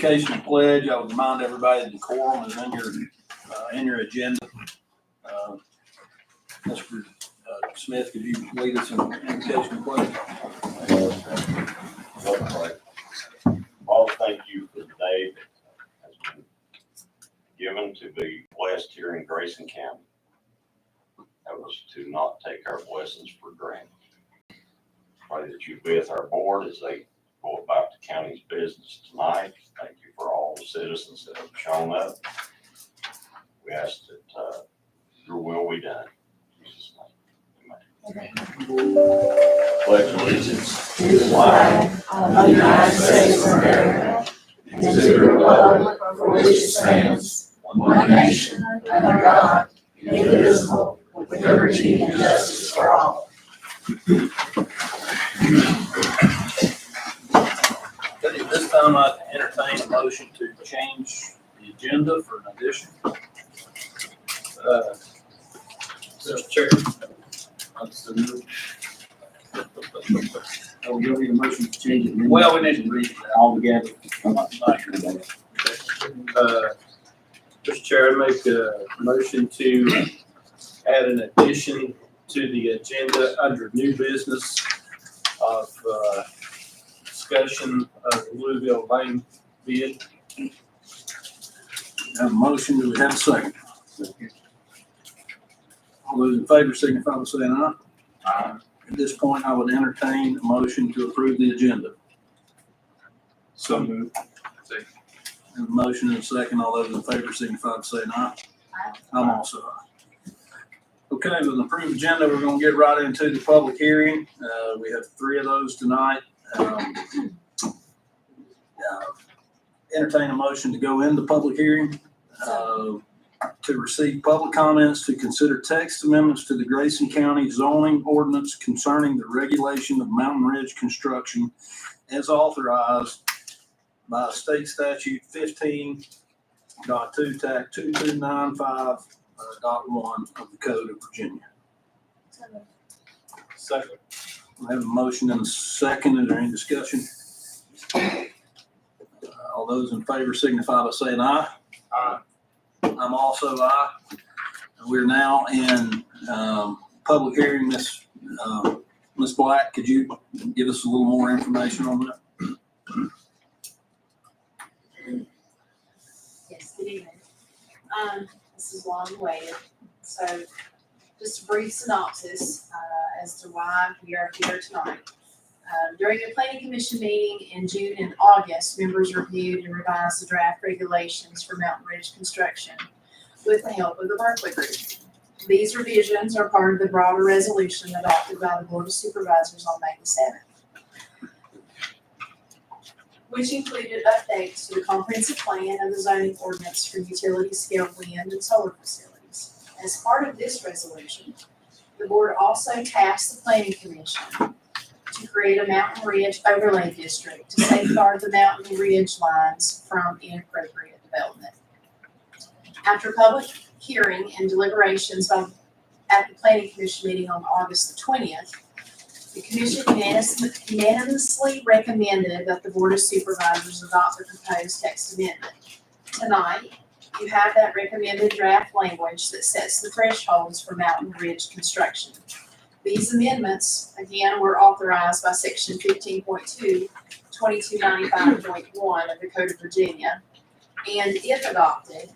Educational pledge. I would remind everybody that the quorum is in your agenda. Mr. Smith, could you lead us in educational pledge? Father, thank you for the day that has been given to be blessed here in Grayson County. Help us to not take our blessings for granted. Pray that you be with our board as they go about the county's business tonight. Thank you for all the citizens that have shown up. We ask that your will be done. In Jesus' name, amen. Pledge allegiance to the flag of the United States of America and to the republic for which it stands, one nation, under God, indivisible, with liberty and justice for all. At this time, I entertain a motion to change the agenda for an addition. Mr. Chair. Oh, you don't need a motion to change it. Well, we need to read that All together. Mr. Chair, I make a motion to add an addition to the agenda under new business of discussion of Louisville Lane bid. Have a motion, do we have a second? All those in favor signify by saying aye. Aye. At this point, I would entertain a motion to approve the agenda. So moved. Have a motion and a second. All those in favor signify by saying aye. Aye. I'm also aye. Okay, with an approved agenda, we're gonna get right into the public hearing. We have 3 of those tonight. Entertain a motion to go into public hearing, to receive public comments, to consider text amendments to the Grayson County zoning ordinance concerning the regulation of Mountain Ridge construction as authorized by state statute 15.2 TAC 2295.1 of the Code of Virginia. Second. I have a motion and a second. Is there any discussion? All those in favor signify by saying aye. Aye. I'm also aye. We're now in public hearing. Ms. Black, could you give us a little more information on that? Yes, good evening. This is long awaited. So just a brief synopsis as to why we are here tonight. During the Planning Commission meeting in June and August, members reviewed and revised the draft regulations for Mountain Ridge construction with the help of the Berkeley Group. These revisions are part of the broader resolution adopted by the Board of Supervisors on May the 7th, which included updates to the comprehensive plan of the zoning ordinance for utility scale wind and solar facilities. As part of this resolution, the board also tasked the Planning Commission to create a Mountain Ridge overlay district to safeguard the Mountain Ridge lines from inappropriate development. After public hearing and deliberations at the Planning Commission meeting on August the 20th, the Commission unanimously recommended that the Board of Supervisors adopt the proposed text amendment. Tonight, you have that recommended draft language that sets the thresholds for Mountain Ridge construction. These amendments, again, were authorized by Section 15.2, 2295.1 of the Code of Virginia, and if adopted,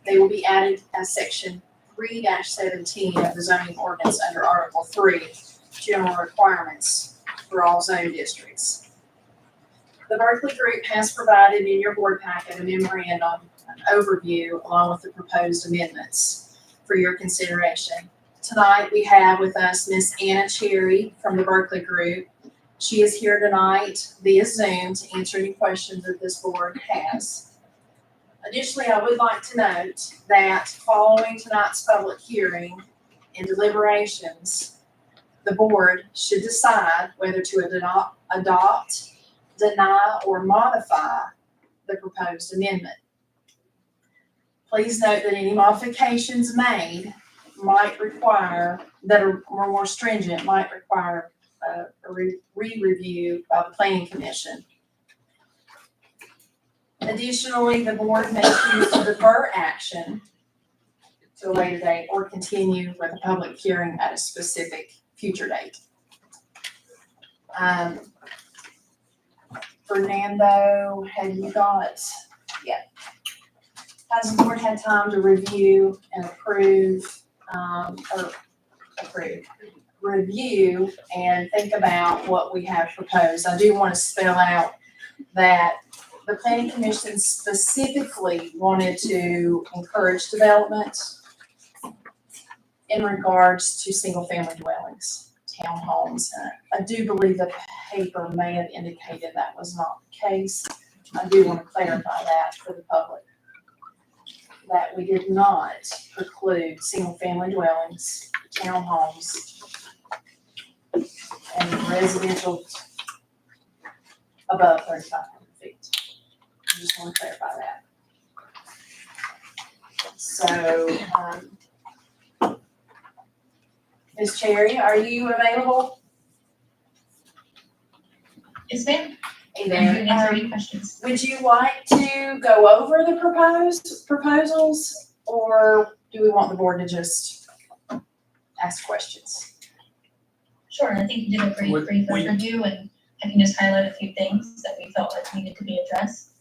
they will be added as Section 3-17 of the zoning ordinance under Article 3, General Requirements for all zone districts. The Berkeley Group has provided in your board packet a memorandum, an overview, along with the proposed amendments for your consideration. Tonight, we have with us Ms. Anna Cherry from the Berkeley Group. She is here tonight via Zoom to answer any questions that this board has. Additionally, I would like to note that following tonight's public hearing and deliberations, the board should decide whether to adopt, deny, or modify the proposed amendment. Please note that any modifications made might require, that are more stringent, might require a re-review by the Planning Commission. Additionally, the board may choose to defer action to a later date or continue with a public hearing at a specific future date. Fernando, have you got, has the board had time to review and review and think about what we have proposed? I do want to spell out that the planning commission specifically wanted to encourage development in regards to single-family dwellings, townhomes. I do believe the paper may have indicated that was not the case. I do want to clarify that for the public, that we did not preclude single-family dwellings, townhomes, and residential above 3,500 feet. I just want to clarify that. So, Ms. Cherry, are you available? Yes, ma'am. Hey I'm here to answer there. any questions. Would you like to go over the proposals, or do we want the board to just ask questions? Sure, I think you did a pretty brief overview, and I can just highlight a few things that we felt like needed to be addressed.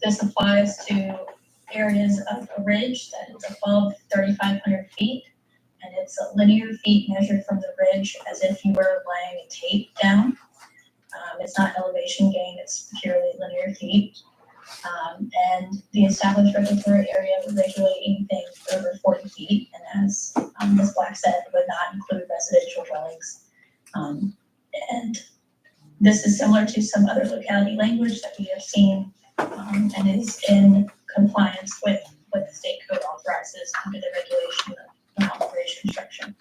This applies to areas of a ridge that is above 3,500 feet, and it's a linear feet measured from the ridge as if you were laying a tape down. It's not elevation gain, it's purely linear feet. And the established regulatory area would regulate anything over 40 feet, and as Ms. Black said, would not include residential dwellings. And this is similar to some other locality language that we have seen, and is in compliance with what the state code authorizes under the regulation of operation construction.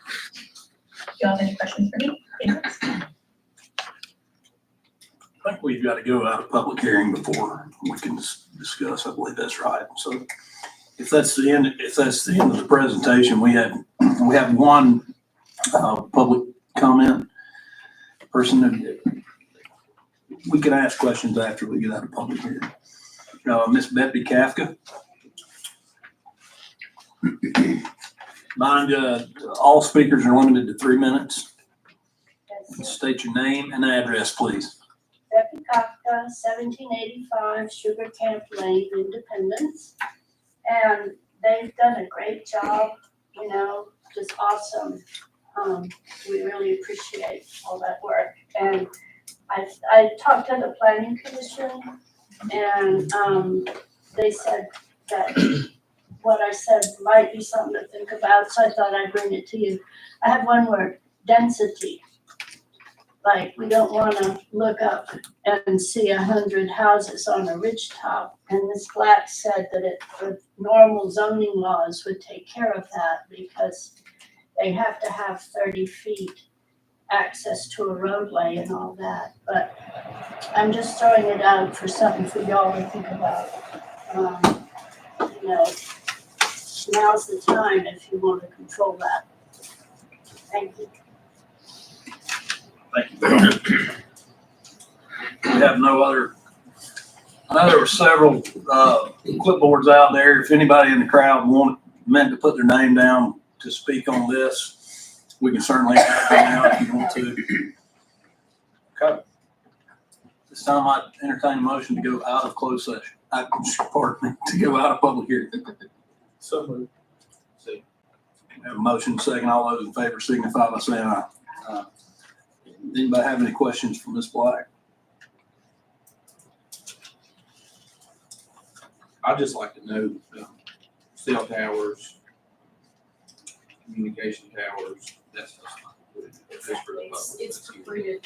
Do you have any questions for me? I think we've got to go out of public hearing before we can discuss. I believe that's right. So if that's the end of the presentation, we have one public comment person that we can ask questions after we get out of public hearing. Miss Beppy Kafka. Mind all speakers are limited to 3 minutes. State your name and address, please. Becky Kafka, 1785 Sugar Camp Lane, Independence. And they've done a great job, just awesome. We really appreciate all that work. And I talked to the planning commission, and they said that what I said might be something to think about, so I thought I'd bring it to you. I have one word: density. Like, we don't want to look up and see 100 houses on a ridge top. And Ms. Black said that the normal zoning laws would take care of that, because they have to have 30 feet access to a roadway and all that. But I'm just throwing it out for something for y'all to think about. Now's the time if you want to control that. Thank you. Thank you very much. We have no other. I know there were several clipboards out there. If anybody in the crowd meant to put their name down to speak on this, we can certainly have them now if you want to. Okay. This time I entertain a motion to go out of closed session. To go out of public hearing. So moved. We have a motion, second. All those in favor signify by saying aye. Anybody have any questions for Ms. Black? I'd just like to know, cell towers, communication towers, that stuff's not included. It's just for the public. It's included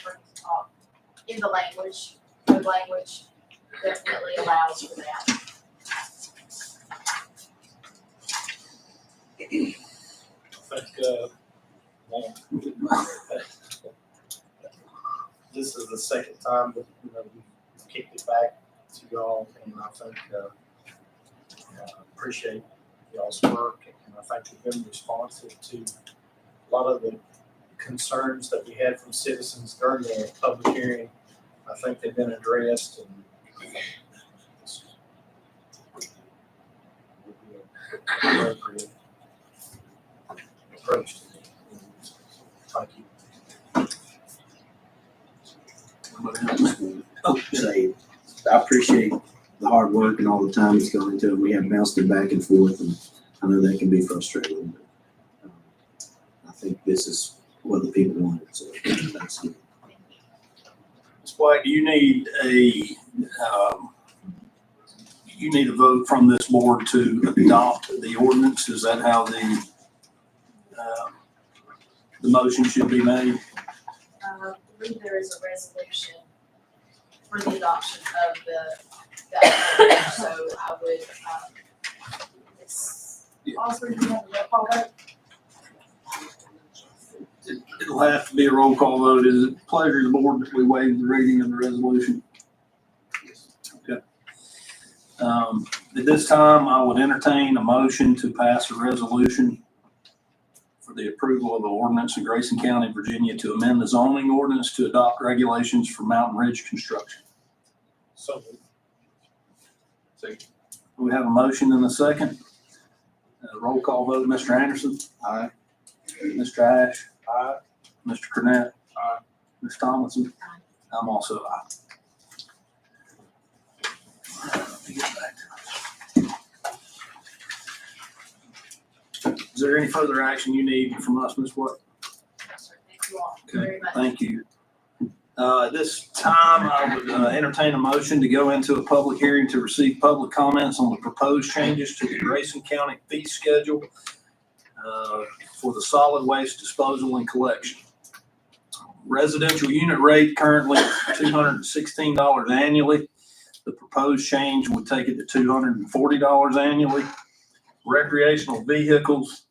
in the language. The language definitely allows for that. This is the second time that we kicked it back to y'all, and I think appreciate y'all's work, and I think we've been responsive to a lot of the concerns that we had from citizens during the public hearing. I think they've been addressed, and approach to it. Thank you. Say, I appreciate the hard work and all the time that's gone into it. We have bounced it back and forth, and I know that can be frustrating. But I think this is what the people wanted, so that's good. Ms. White, do you need a vote from this board to adopt the ordinance? Is that how the motion should be made? I believe there is a resolution for the adoption of that, so I would, Osborne, do you have a roll call vote? It'll have to be a roll call vote. Is it pleasure of the board that we waive the reading of the resolution? Okay. At this time, I would entertain a motion to pass a resolution for the approval of the ordinance in Grayson County, Virginia, to amend the zoning ordinance to adopt regulations for Mountain Ridge construction. So, We have a motion and a second. Roll call vote, Mr. Anderson? Aye. Mr. Ash? aye. Mr. Cornett? Aye. Ms. Tomlinson? Aye. I'm also aye. Let me get back to it. Is there any further action you need from us, Ms. White? No, sir. Thank you all Okay, very much. thank you. At this time, I would entertain a motion to go into a public hearing to receive public comments on the proposed changes to the Grayson County fee schedule for the solid waste disposal and collection. Residential unit rate currently $216 annually. The proposed change would take it to $240 annually. Recreational vehicles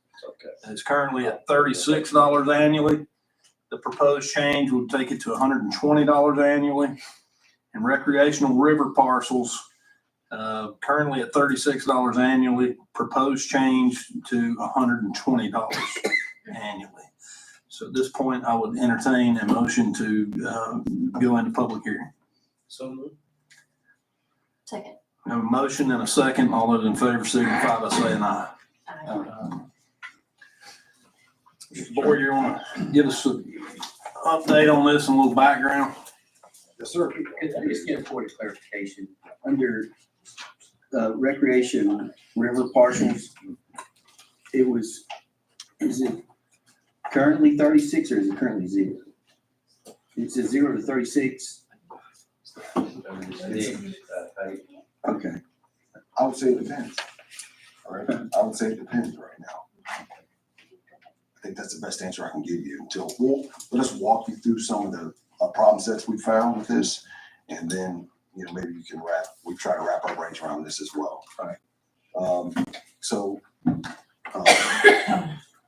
is currently at $36 annually. The proposed change would take it to $120 annually. And recreational river parcels, currently at $36 annually, proposed change to $120 annually. So at this point, I would entertain a motion to go into public hearing. So moved. Second. We have a motion and a second. All those in favor signify by saying aye. Mr. Boyd, you want to give us an update on this and a little background? Yes, sir. Could I just get a point of clarification? Under recreation river parcels, is it currently 36 or is it currently 0? It says 0 to 36. Okay. I would say it depends. All right, I would say it depends right now. I think that's the best answer I can give you until, let us walk you through some of the problem sets we found with this. And then, maybe you can we try to wrap our brains around this as well. Right.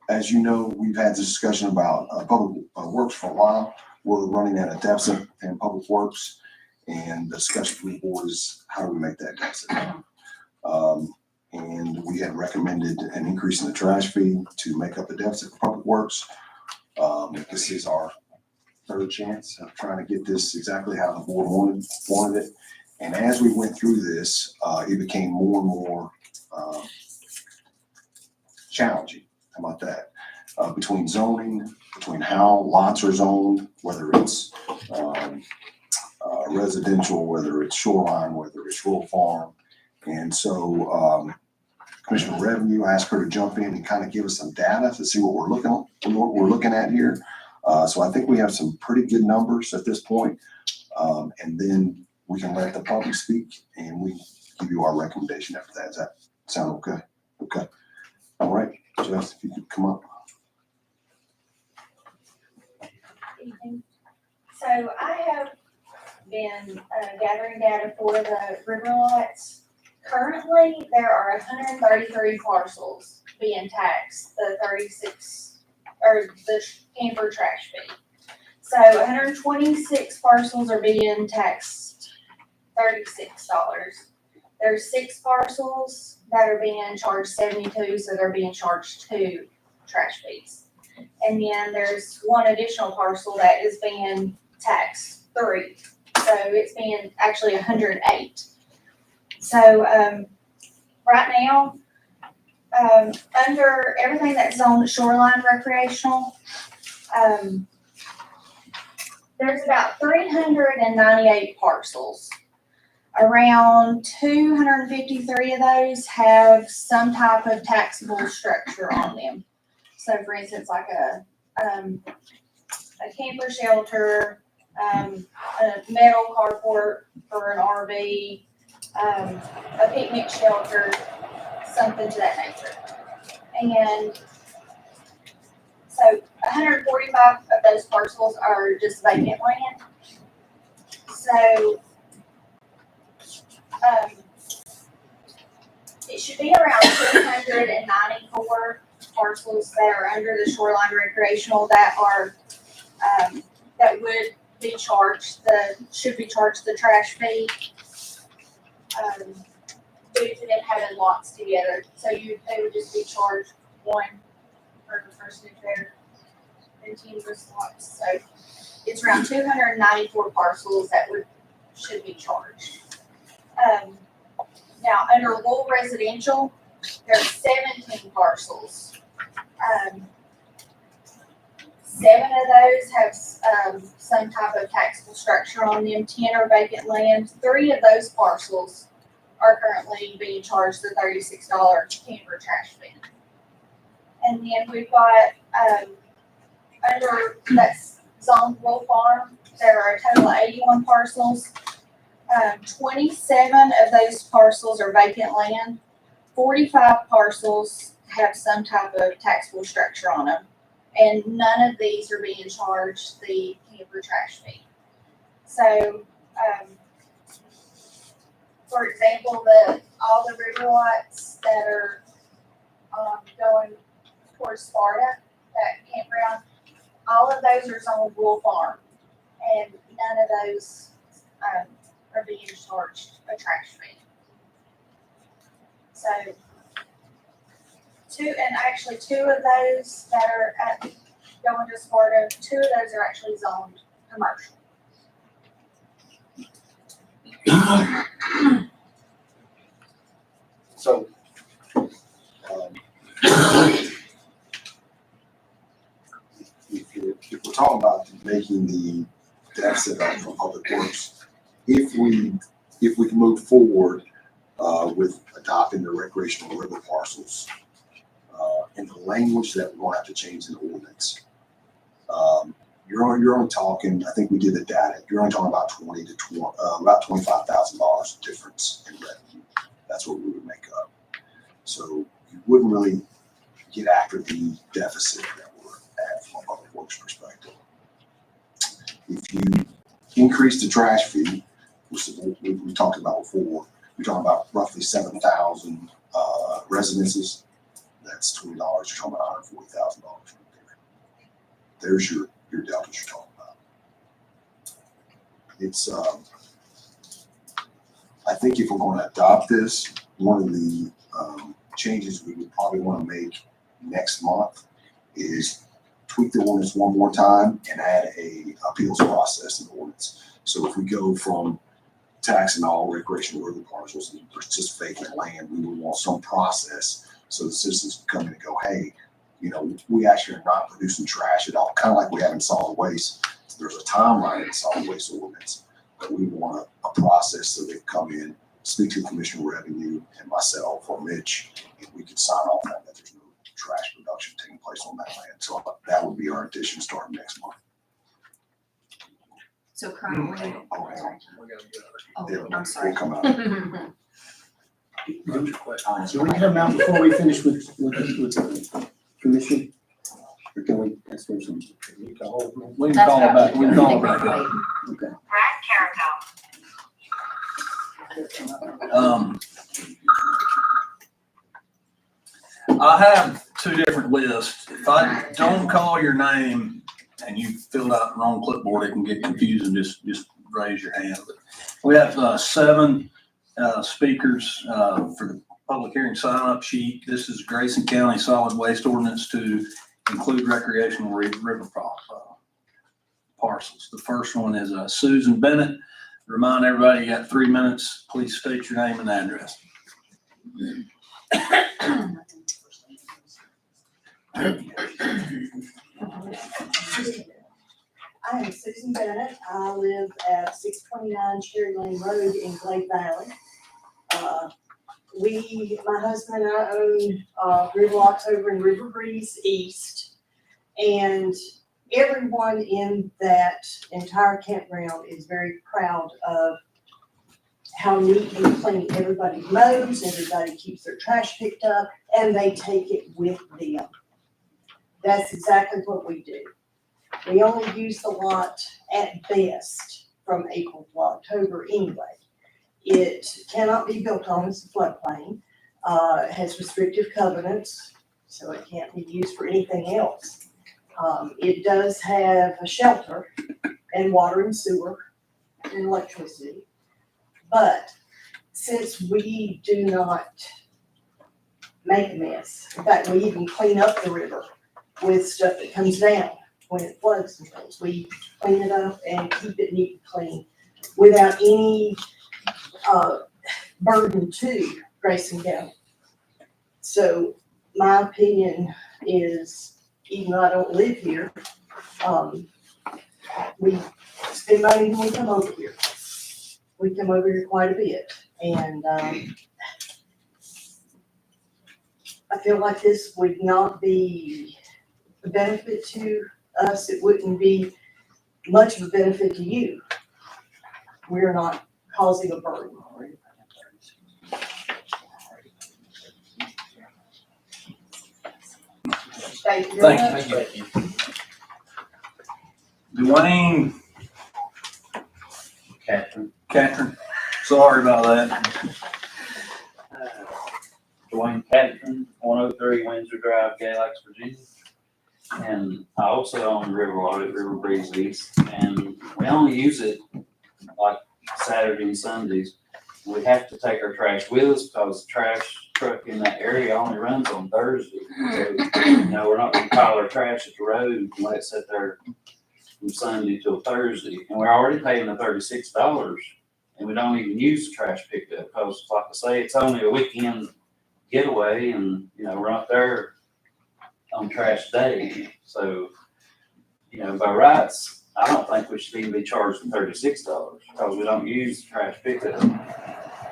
As you know, we've had this discussion about public works for a while. We're running at a deficit in public works. And the discussion from the board is how do we make that deficit? And we had recommended an increase in the trash fee to make up the deficit for public works. This is our third chance of trying to get this exactly how the board wanted it. And as we went through this, it became more and more challenging. How about that? Between zoning, between how lots are zoned, whether it's residential, whether it's shoreline, whether it's rural farm. And so Commissioner of Revenue asked her to jump in and kind of give us some data to see what we're looking at here. So I think we have some pretty good numbers at this point. And then we can let the public speak and we give you our recommendation after that. Does that sound okay? Okay. All right, Jess, if you could come up. So I have been gathering data for the river lots. Currently, there are 133 parcels being taxed, the 36, or the camper trash fee. So 126 parcels are being taxed $36. There's 6 parcels that are being charged 72, so they're being charged 2 trash fees. And then there's one additional parcel that is being taxed 3. So it's being actually 108. So right now, Under everything that's zoned shoreline recreational, there's about 398 parcels. Around 253 of those have some type of taxable structure on them. So for instance, like a camper shelter, a metal carport for an RV, a picnic shelter, something to that nature. And so 145 of those parcels are just vacant land. So it should be around 294 parcels that are under the shoreline recreational that are, that would be charged, should be charged the trash fee. Due to them having lots together, so they would just be charged one per person if they're continuous lots. So it's around 294 parcels that should be charged. Now, under rural residential, there's 17 parcels. 7 of those have some type of taxable structure on them. 10 are vacant land. 3 of those parcels are currently being charged the $36 camper trash fee. And then we've got, under that's zoned rural farm, there are a total of 81 parcels. 27 of those parcels are vacant land. 45 parcels have some type of taxable structure on them. And none of these are being charged the camper trash fee. So, for example, all the river lots that are going towards Sparta, that campground, all of those are zoned rural farm, and none of those are being charged a trash fee. So, two of those that are going to Sparta, 2 of those are actually zoned commercial. So, if we're talking about making the deficit up for public works, if we can move forward with adopting the recreational river parcels in the language that we're going to have to change in the ordinance, you're only talking, I think we did the data, you're only talking about about $25,000 difference in revenue. That's what we would make up. So you wouldn't really get after the deficit that we're at from a public works perspective. If you increase the trash fee, which we talked about before, we're talking about roughly 7,000 residences. That's $20. You're talking about $140,000 right there. There's your delta you're talking about. It's I think if we're going to adopt this, one of the changes we would probably want to make next month is tweak the ordinance one more time and add a appeals process in the ordinance. So if we go from taxing all recreational river parcels and just vacant land, we would want some process so the citizens can come in and go, hey, we actually are not producing trash at all, kind of like we have in solid waste. So there's a timeline in solid waste ordinance, but we want a process so they come in, speak to Commissioner Revenue and myself or Mitch, and we could sign off on that there's no trash production taking place on that land. So that would be our addition starting next month. So currently, Okay. oh, I'm sorry. We'll come out. So we can come out before we finish with the commission? Or can we, that's what some, We can call it back. We can call it back. okay. I have 2 different lists. If I don't call your name and you filled out the wrong clipboard, it can get confusing. Just raise your hand. But we have 7 speakers for the public hearing sign-up sheet. This is Grayson County Solid Waste Ordinance to include recreational river parcels. The first one is Susan Bennett. Remind everybody you got 3 minutes. Please state your name and address. I am Susan Bennett. I live at 629 Cherry Lane Road in Glade Valley. My husband and I own River Locks over in River Breeze East. And everyone in that entire campground is very proud of how neat and clean everybody mows, everybody keeps their trash picked up, and they take it with them. That's exactly what we do. We only use the lot at best from April to October anyway. It cannot be built on, it's a floodplain. It has restrictive covenants, so it can't be used for anything else. It does have a shelter and water and sewer and electricity. But since we do not make a mess, in fact, we even clean up the river with stuff that comes down when it floods and things. We clean it up and keep it neat and clean without any burden to Grayson County. So my opinion is, even though I don't live here, we spend money when we come over here. We come over here quite a bit, and I feel like this would not be a benefit to us. It wouldn't be much of a benefit to you. We're not causing a burden. Thank you very much. Thank you. Dwayne, Catherine, sorry about that. Dwayne Patton, 103 Windsor Drive, Galax, Virginia. And I also own River Road at River Breeze East, and we only use it like Saturday and Sundays. We have to take our trash with us because the trash truck in that area only runs on Thursday. So, we're not gonna pile our trash at the road and let it sit there from Sunday till Thursday. And we're already paying the $36, and we don't even use the trash pickup because, like I say, it's only a weekend getaway, and we're not there on trash day. So by rights, I don't think we should even be charged $36 because we don't use the trash pickup.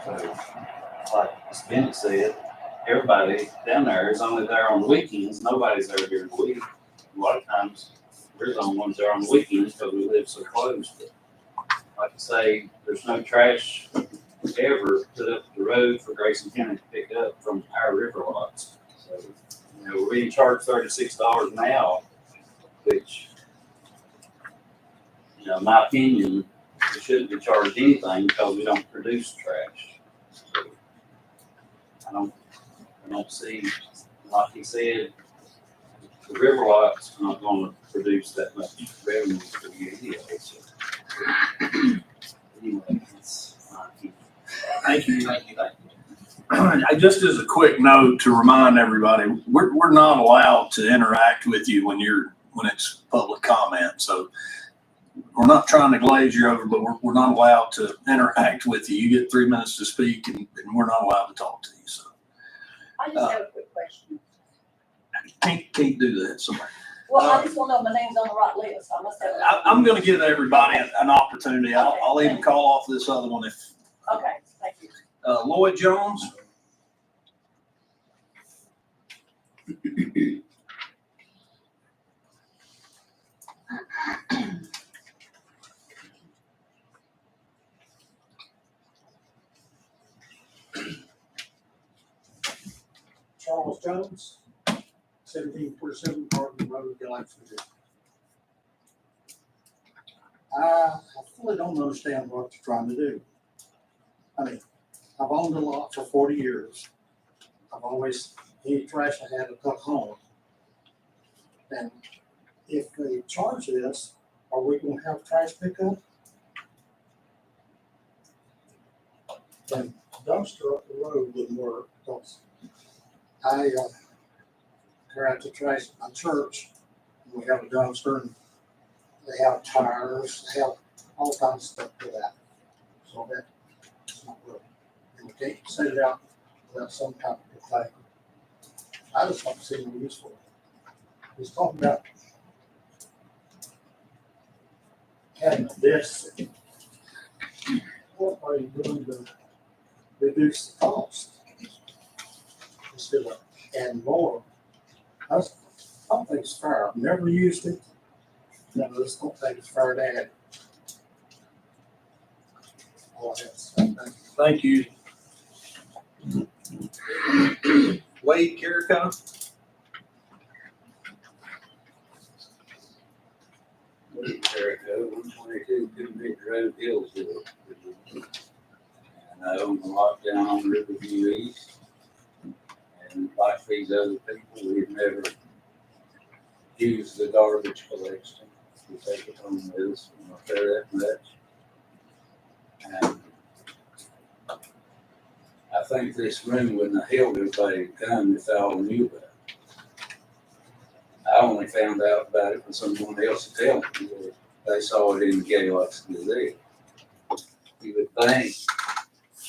So like Ms. Bennett said, everybody down there is only there on the weekends. Nobody's there during the week. A lot of times we're the only ones there on the weekends because we live so close. But like I say, there's no trash ever put up the road for Grayson County to pick up from our river lots. So, we're being charged $36 now, which, in my opinion, we shouldn't be charged anything because we don't produce trash. So, I don't see, like he said, the river lots are not going to produce that much revenue for you anyway. So, anyway, that's my opinion. Thank you. Just as a quick note to remind everybody, we're not allowed to interact with you when it's public comment. So we're not trying to glaze you over, but we're not allowed to interact with you. You get 3 minutes to speak, and we're not allowed to talk to you. So I just have a quick question. can't do that. Sorry. Well, I just want to know my name's on the right list. I must have. I'm going to give everybody an opportunity. I'll even call off this other one if. Okay, thank you. Lloyd Jones. Charles Jones, 1747 Parkman Road, Galaxy. I fully don't understand what you're trying to do. I mean, I've owned a lot for 40 years. I've always, any trash I had to took home. And if they charge this, are we gonna have trash pickup? And dumpster up the road wouldn't work because I clear out the trash at my church. We have a dumpster and they have tires, they have all kinds of stuff for that. So that's not good. And we can't set it out without some kind of thing. I just don't see no use for it. was talking about having a deficit. What are you doing to reduce the cost? Instead of adding more. I don't think it's fair. I've never used it. No, I just don't think it's fair to add. All I have to say. Thank you. Thank you. Wade Carrico? Jericho, 122 Good Ridge Road, Hillsville. And I own a lot down on Riverview East. And like these other people, we've never used the garbage collection. We take it home with us, we don't care that much. And I think this room wouldn't have held everybody to come if they all knew about it. I only found out about it when someone else told me that they saw it in the Gaylock's Gazette. You would think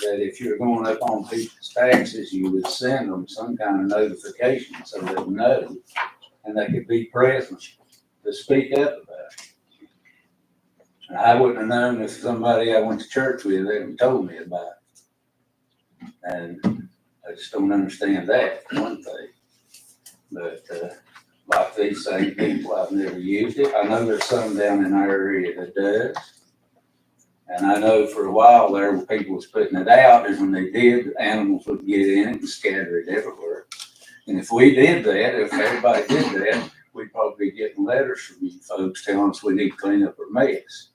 that if you're going up on people's taxes, you would send them some kind of notification so they know and they could be present to speak up about it. And I wouldn't have known if somebody I went to church with hadn't told me about it. And I just don't understand that, for one thing. But, like these same people, I've never used it. I know there's some down in our area that does. And I know for a while there, when people was putting it out, and when they did, the animals would get in it and scatter it everywhere. And if we did that, if everybody did that, we'd probably be getting letters from you folks telling us we need to clean up our mess.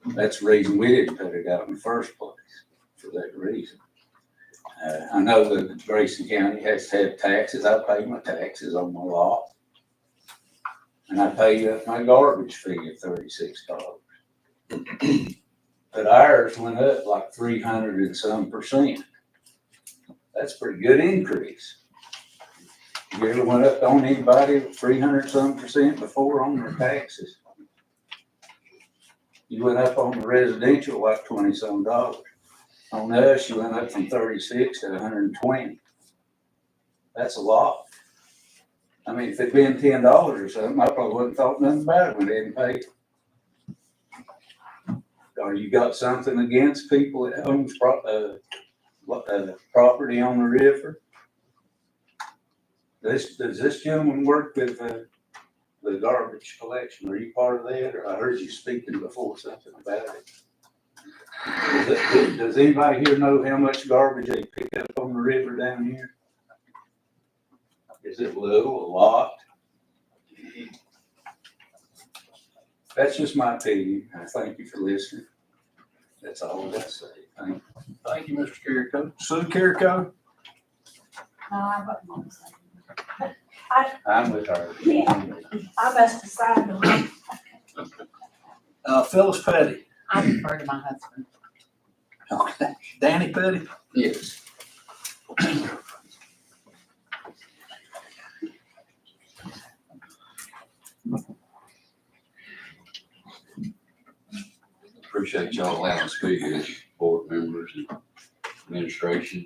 That's the reason we didn't put it out in the first place, for that reason. I know that Grayson County has to have taxes. I pay my taxes on my lot. And I pay my garbage fee of $36. But ours went up like 300 and some %. That's a pretty good increase. You ever went up on anybody 300 some % before on their taxes? You went up on the residential like $20 some. On us, you went up from 36 to 120. That's a lot. I mean, if it'd been $10 or something, I probably wouldn't have thought nothing about it when they didn't pay. Or you got something against people that owns property on the river? Does this gentleman work with the garbage collection? Are you part of that? Or I heard you speaking before something about it. Does anybody here know how much garbage they pick up on the river down here? Is it little, a lot? That's just my opinion. I thank you for listening. That's all I got to say. Thank you. Thank you, Mr. Carrico. Sue Carrico? No, I wasn't. I'm with her. Yeah, I must have signed them. Phyllis Petty? I defer to my husband. Okay. Danny Petty? Yes. Appreciate y'all allowing me to speak as board members and administration.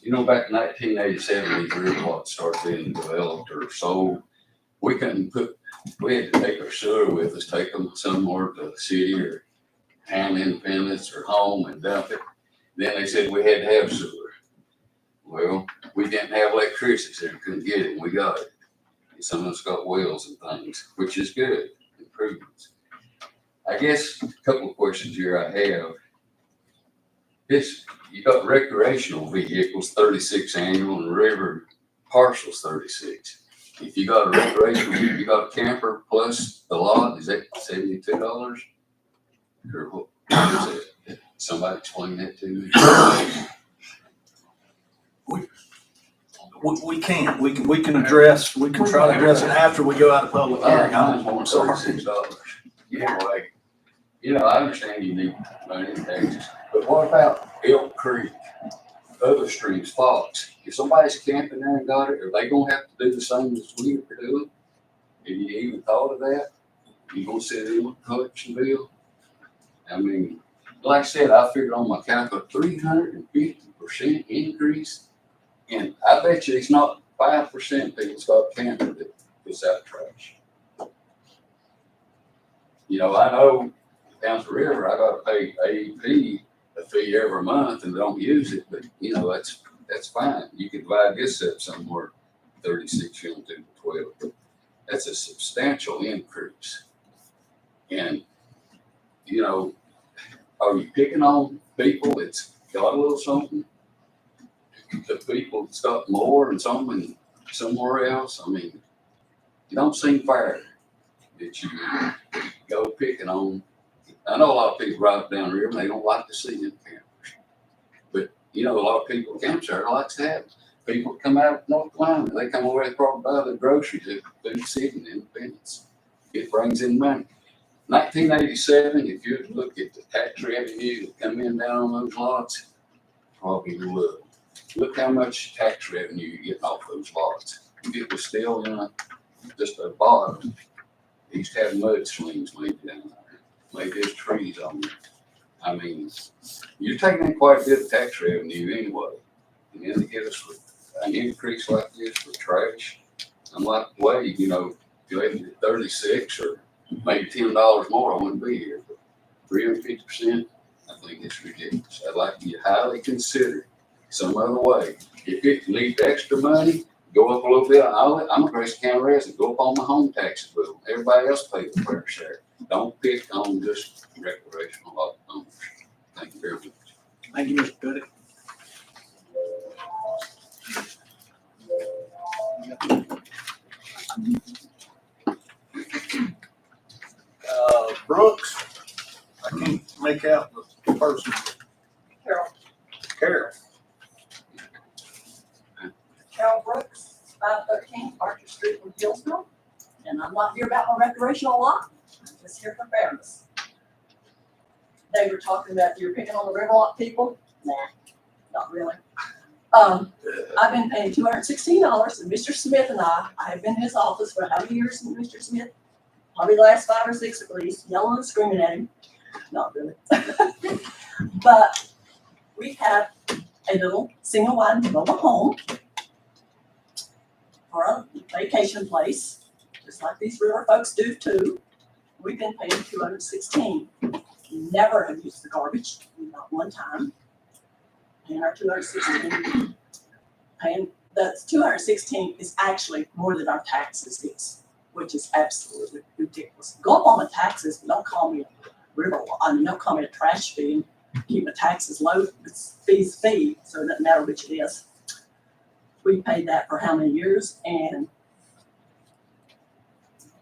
You know, back in 1987, these river lots started being developed or sold. We had to take our sewer with us, take them somewhere to the city or town Independence or home and dump it. Then they said we had to have sewer. Well, we didn't have electricity, so we couldn't get it. We got it. And some of us got wells and things, which is good, improvements. I guess a couple of questions here I have. You got recreational vehicles, 36 annual, and river parcels, 36. If you got a recreational, you got a camper plus the lot, is that $72? Or what is it? Somebody explain that to me. We can't. We can try to address it after we go out of public hearing. I'm sorry. $36. Anyway, you know, I understand you need money in taxes, but what about Elk Creek, other streams, Fox? If somebody's camping there and got it, are they gonna have to do the same as we are doing? Have you even thought of that? You gonna sit in with collection bill? I mean, like I said, I figured on my calculator, 350% increase. And I bet you it's not 5% people start camping that puts out trash. You know, I know down the river, I gotta pay AEP a fee every month and don't use it, but you know, that's fine. You could divide this up somewhere, 36, you don't do 12, but that's a substantial increase. And, you know, are you picking on people that's got a little something? The people that's got more and something somewhere else? I mean, it don't seem fair that you go picking on. I know a lot of people drive down the river and they don't like to see them campers. But, you know, a lot of people camp there likes to have people come out of North Carolina. They come over there probably buy their groceries at Food City and Independence. It brings in money. 1987, if you look at the tax revenue that come in down on those lots, probably look. Look how much tax revenue you're getting off those lots. If it was still in just a bottom, they used to have mudslings maybe down there. Maybe there's trees on there. I mean, you're taking in quite a bit of tax revenue anyway. And then to get us with an increase like this for trash, I'm like, wait, you know, if you had 36 or maybe $10 more, I wouldn't be here. But 350%, I think it's ridiculous. I'd like you to highly consider some other way. If it needs extra money, go up a little bit. I'm a Grayson County resident. Go up on my home taxes bill. Everybody else pays the fair share. Don't pick on just recreational lot owners. Thank you very much. Thank you, Mr. Pettit. Brooks, I can't make out the person. Carol. Carol Brooks, 513 Archer Street in Hillsville. And I'm not here about my recreational lot. I'm just here for fairness. They were talking about you're picking on the river lot people. Nah, not really. I've been paying $216, and Mr. Smith and I have been in his office for how many years, Mr. Smith? Probably the last 5 or 6 at least, yelling and screaming at him. Not really. But we have a little single wide mobile home for a vacation place, just like these river folks do too. We've been paying $216. Never have used the garbage, not one time. Paying our $216. Paying the $216 is actually more than our taxes is, which is absolutely ridiculous. Go up on the taxes, don't call me a river, don't call me a trash fee and keep the taxes low. It's fee's fee, so it doesn't matter which it is. We paid that for how many years? And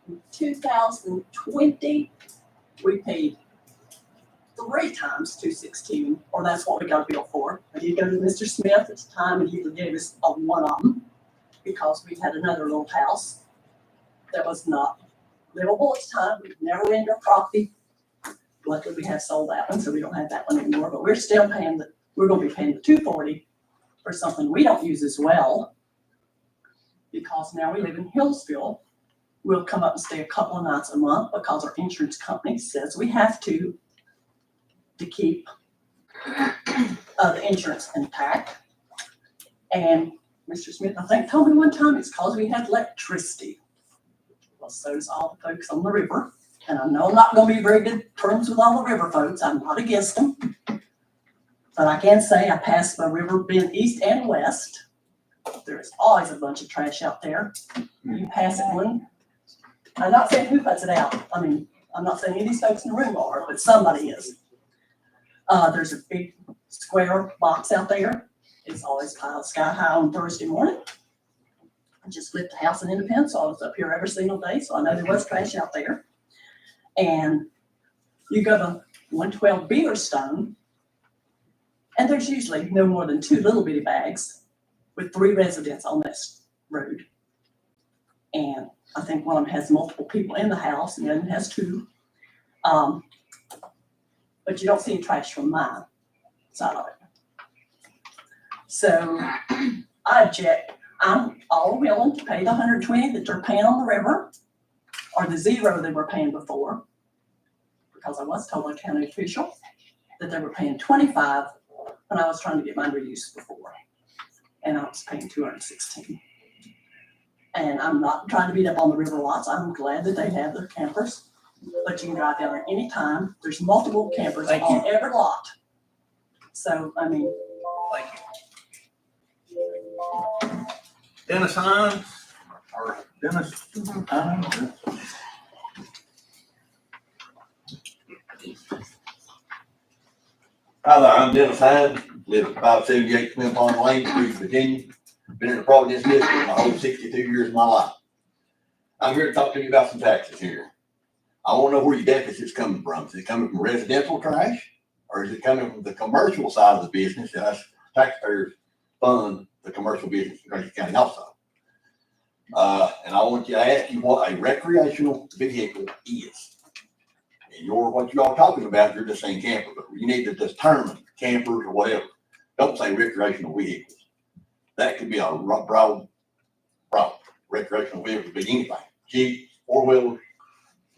in 2020, we paid 3 times $216, or that's what we got a bill for. I did go to Mr. Smith at the time, and he gave us one of them because we had another little house that was not livable at the time. We've never rented our property. Luckily, we have sold that one, so we don't have that one anymore. But we're still paying we're going to be paying the $240 for something we don't use as well, because now we live in Hillsville. We'll come up and stay a couple of nights a month because our insurance company says we have to keep the insurance intact. And Mr. Smith, I think, told me one time it's because we had electricity. Well, so does all the folks on the river. And I know I'm not going to be very good terms with all the river folks. I'm not against them. But I can say I passed my river being east and west. There's always a bunch of trash out there. You pass it one. I'm not saying who puts it out. I mean, I'm not saying any of these folks in the room are, but somebody is. There's a big square box out there. It's always piled sky high on Thursday morning. I just flipped the house in Independence, so I was up here every single day, so I know there was trash out there. And you go to 112 Beaverstone, and there's usually no more than 2 little bitty bags with 3 residents on this road. And I think one of them has multiple people in the house, and the other one has 2. But you don't see any trash from my side of it. So I object. I'm all willing to pay the $120 that they're paying on the river, or the $0 they were paying before, because I was told by a county official that they were paying $25 when I was trying to get mine reduced before, and I was paying $216. And I'm not trying to beat up on the river lots. I'm glad that they have their campers. But you can drive down there anytime. There's multiple campers Thank on every lot. So, I mean, Thank you. Dennis Hines, or Dennis Hines? Hi there, I'm Dennis Hyde, live at 578 Twin Pond Lane, Flatridge, Virginia. Been in the Providence district my whole 62 years of my life. I'm here to talk to you about some taxes here. I want to know where your deficit's coming from. Is it coming from residential trash? Or is it coming from the commercial side of the business that us taxpayers fund the commercial business in Grayson County also? And I want you to ask you what a recreational vehicle is. And what you're all talking about, you're just saying camper, but you need to determine campers or whatever. Don't say recreational vehicles. That could be a broad recreational vehicle, could be anything. Jeep, four-wheelers,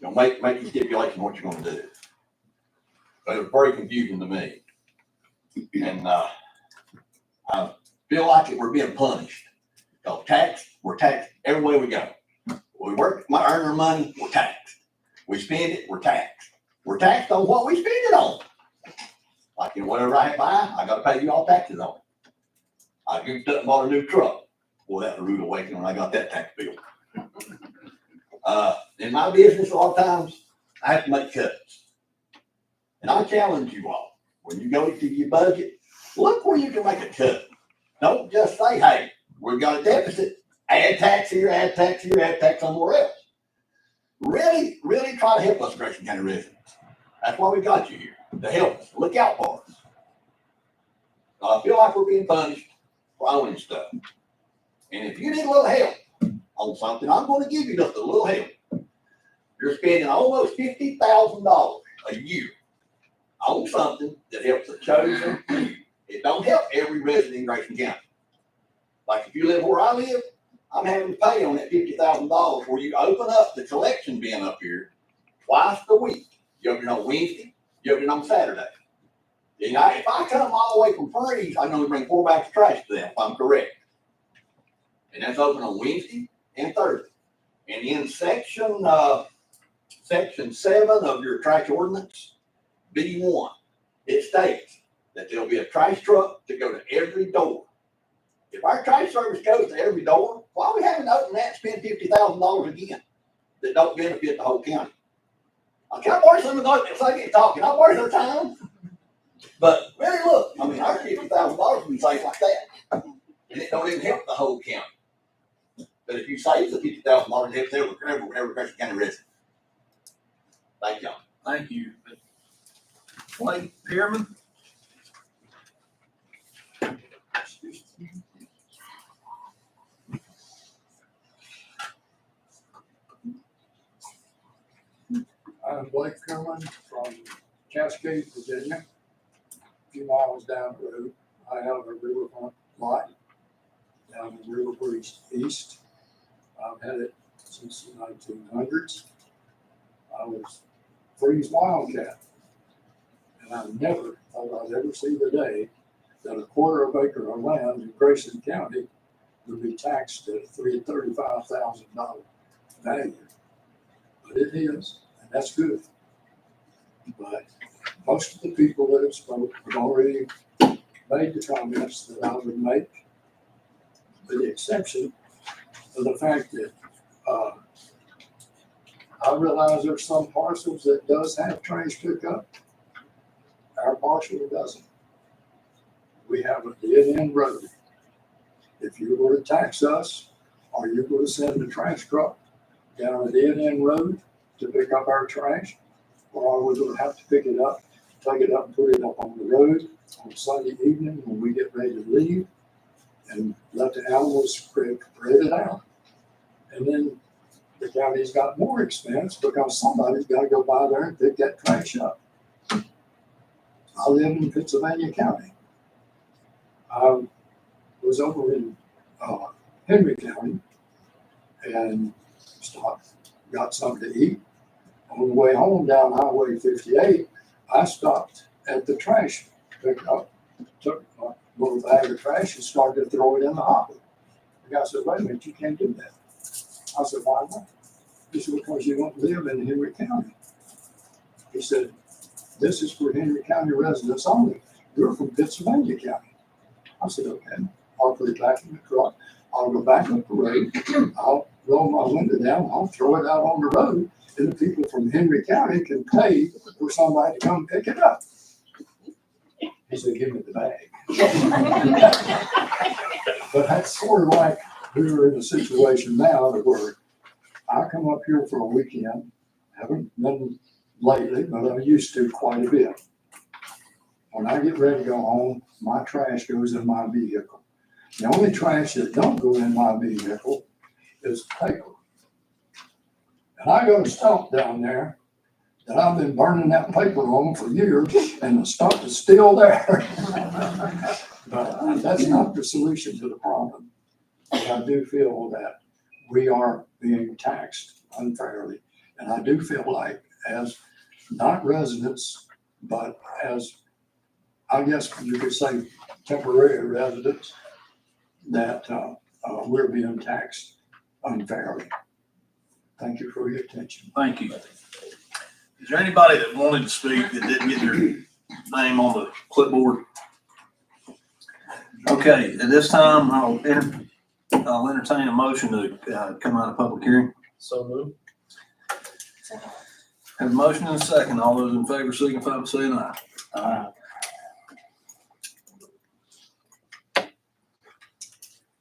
make your stipulation what you're gonna do. But it was very confusing to me. And, I feel like we're being punished. Because we're taxed everywhere we go. We work, earn our money, we're taxed. We spend it, we're taxed. We're taxed on what we spend it on. Like whatever I buy, I gotta pay you all taxes on it. I goofed up and bought a new truck. Boy, that was a rude awakening when I got that tax bill. In my business, a lot of times, I have to make cuts. And I challenge you all, when you go to your budget, look where you can make a cut. Don't just say, hey, we've got a deficit, add tax here, add tax here, add tax somewhere else. Really try to help us, Grayson County residents. That's why we got you here, to help us, look out for us. I feel like we're being punished for owning stuff. And if you need a little help on something, I'm going to give you just a little help. You're spending almost $50,000 a year on something that helps a chosen few. It don't help every resident in Grayson County. Like if you live where I live, I'm having to pay on that $50,000 where you open up the collection bin up here twice a week. You open it on Wednesday, you open it on Saturday. And if I come all the way from Freeze, I can only bring 4 bags of trash to them, if I'm correct. And that's open on Wednesday and Thursday. And in section 7 of your trash ordinance, B1, it states that there'll be a trash truck to go to every door. If our trash service goes to every door, why are we having to open that and spend $50,000 again that don't benefit the whole county? Can I borrow some of those? If I get talking, I'll borrow their time. But really, look, our $50,000 we save like that, and it don't even help the whole county. But if you save the $50,000, it helps every Grayson County resident. Thank y'all. Thank you. Blake Pierman. I'm Blake Kerman from Cascade, Virginia. A few miles down the road, I have a riverfront lot down in River Breeze East. I've had it since the 1900s. I was Freeze Wildcat. And I never thought I'd ever see the day that a quarter of acre of land in Grayson County would be taxed at $35,000 value. But it is, and that's good. But most of the people that have spoken have already made the comments that I would make, with the exception of the fact that I realize there's some parcels that does have trash pickup. Our parcel doesn't. We have a dead-end road. If you were to tax us, are you going to send a trash truck down a dead-end road to pick up our trash? Or are we going to have to pick it up, take it up and put it up on the road on Sunday evening when we get ready to leave and let the animals spread it out? And then the county's got more expense because somebody's got to go by there and pick that trash up. I live in Pennsylvania County. I was over in Henry County and stopped, got something to eat. On the way home down Highway 58, I stopped at the trash pickup, took a little bag of trash and started to throw it in the hopper. The guy said, wait a minute, you can't do that. I said, why not? He said, because you don't live in Henry County. He said, this is for Henry County residents only. You're from Pennsylvania County. I said, okay, I'll put it back in the truck. I'll go back up the road. I'll roll my window down. I'll throw it out on the road. And the people from Henry County can pay for somebody to come pick it up. He said, give me the bag. But that's sort of like we're in a situation now that where I come up here for a weekend, haven't been lately, but I used to quite a bit. When I get ready to go home, my trash goes in my vehicle. The only trash that don't go in my vehicle is paper. And I got a stump down there that I've been burning that paper on for years, and the stump is still there. But that's not the solution to the problem. But I do feel that we are being taxed unfairly. And I do feel like as not residents, but as, I guess you could say, temporary residents, that we're being taxed unfairly. Thank you for your attention. Thank you. Is there anybody that wanted to speak that didn't get their name on the clipboard? Okay, at this time, I'll entertain a motion to come out of public hearing. So moved. Have a motion and a second. All those in favor signify by saying aye. Aye.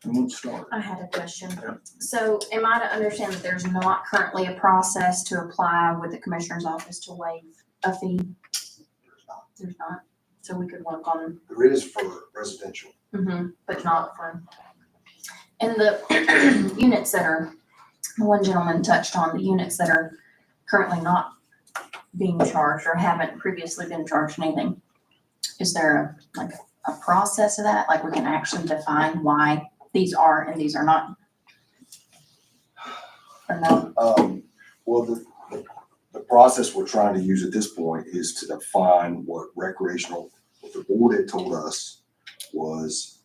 And we'll start. I had a question. Yeah. So am I to understand that there's not currently a process to apply with the commissioner's office to waive a fee? There's not. So we could work on, There is for residential. but not for. And the units that are, one gentleman touched on the units that are currently not being charged or haven't previously been charged anything. Is there a process of that? Like we can actually define why these are and these are not? Or no? Well, the process we're trying to use at this point is to define what recreational, what the board had told us was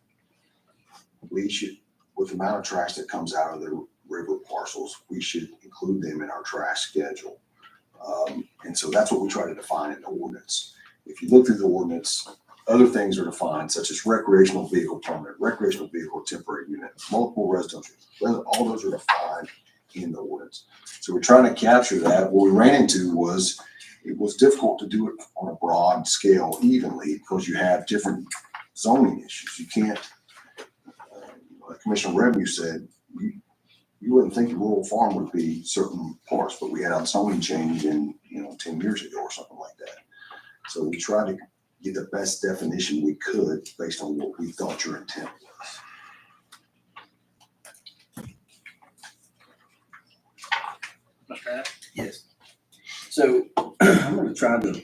we should, with the amount of trash that comes out of the river parcels, we should include them in our trash schedule. And so that's what we try to define in the ordinance. If you look through the ordinance, other things are defined, such as recreational vehicle permit, recreational vehicle temporary unit, multiple residential. All those are defined in the ordinance. So we're trying to capture that. What we ran into was it was difficult to do it on a broad scale evenly because you have different zoning issues. You can't, like Commissioner Revenue said, you wouldn't think a rural farm would be certain parts, but we had a zoning change in, 10 years ago or something like that. So we tried to get the best definition we could based on what we thought your intent was. Mr. Hatt? Yes. So I'm going to try to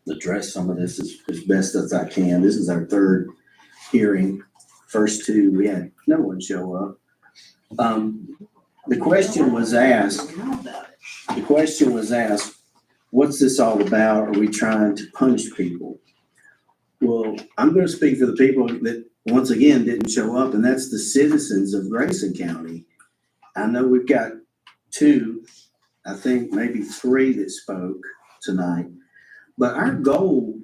address some of this as best as I can. This is our third hearing. First two, we had no one show up. The question was asked, what's this all about? Are we trying to punish people? Well, I'm going to speak for the people that, once again, didn't show up, and that's the citizens of Grayson County. I know we've got two, I think maybe three that spoke tonight, but our goal,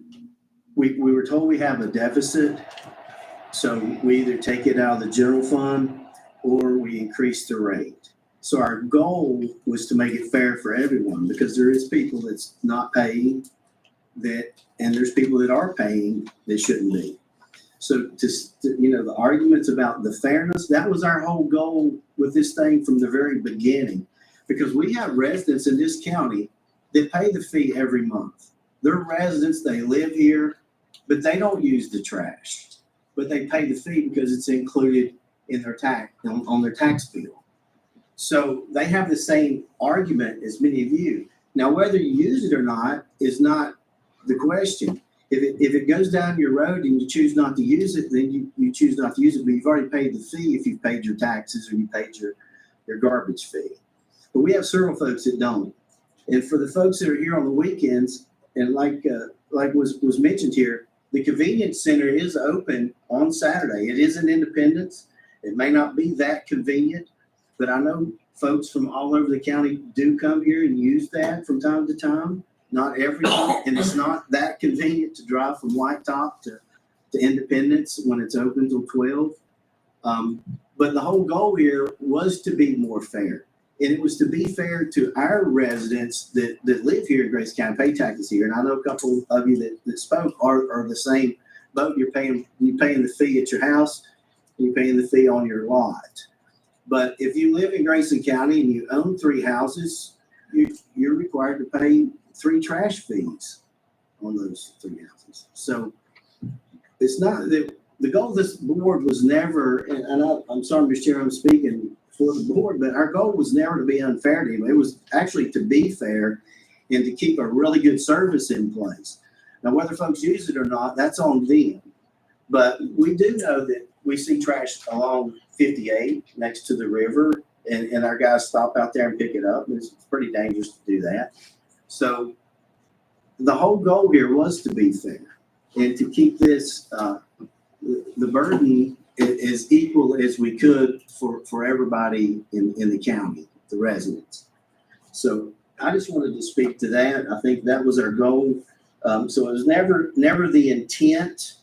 we were told we have a deficit, so we either take it out of the general fund or we increase the rate. So our goal was to make it fair for everyone, because there is people that's not paying and there's people that are paying that shouldn't be. So the arguments about the fairness, that was our whole goal with this thing from the very beginning, because we have residents in this county that pay the fee every month. They're residents, they live here, but they don't use the trash, but they pay the fee because it's included in their on their tax bill. So they have the same argument as many of you. Now, whether you use it or not is not the question. If it goes down your road and you choose not to use it, then you choose not to use it, but you've already paid the fee if you've paid your taxes or you paid your garbage fee. But we have several folks that don't. And for the folks that are here on the weekends, and like was mentioned here, the convenience center is open on Saturday. It is an Independence. It may not be that convenient, but I know folks from all over the county do come here and use that from time to time. Not everyone, and it's not that convenient to drive from White Top to Independence when it's open till 12. But the whole goal here was to be more fair. And it was to be fair to our residents that live here in Grayson County, pay taxes here. And I know a couple of you that spoke are the same boat. You're paying the fee at your house, and you're paying the fee on your lot. But if you live in Grayson County and you own 3 houses, you're required to pay 3 trash fees on those 3 houses. So it's not that the goal of this board was never, and I'm sorry, Mr. Chair, I'm speaking for the board, but our goal was never to be unfair to anyone. It was actually to be fair and to keep a really good service in place. Now, whether folks use it or not, that's on them. But we do know that we see trash along 58 next to the river, and our guys stop out there and pick it up. It's pretty dangerous to do that. So the whole goal here was to be fair and to keep this, the burden as equal as we could for everybody in the county, the residents. So I just wanted to speak to that. I think that was our goal. So it was never the intent.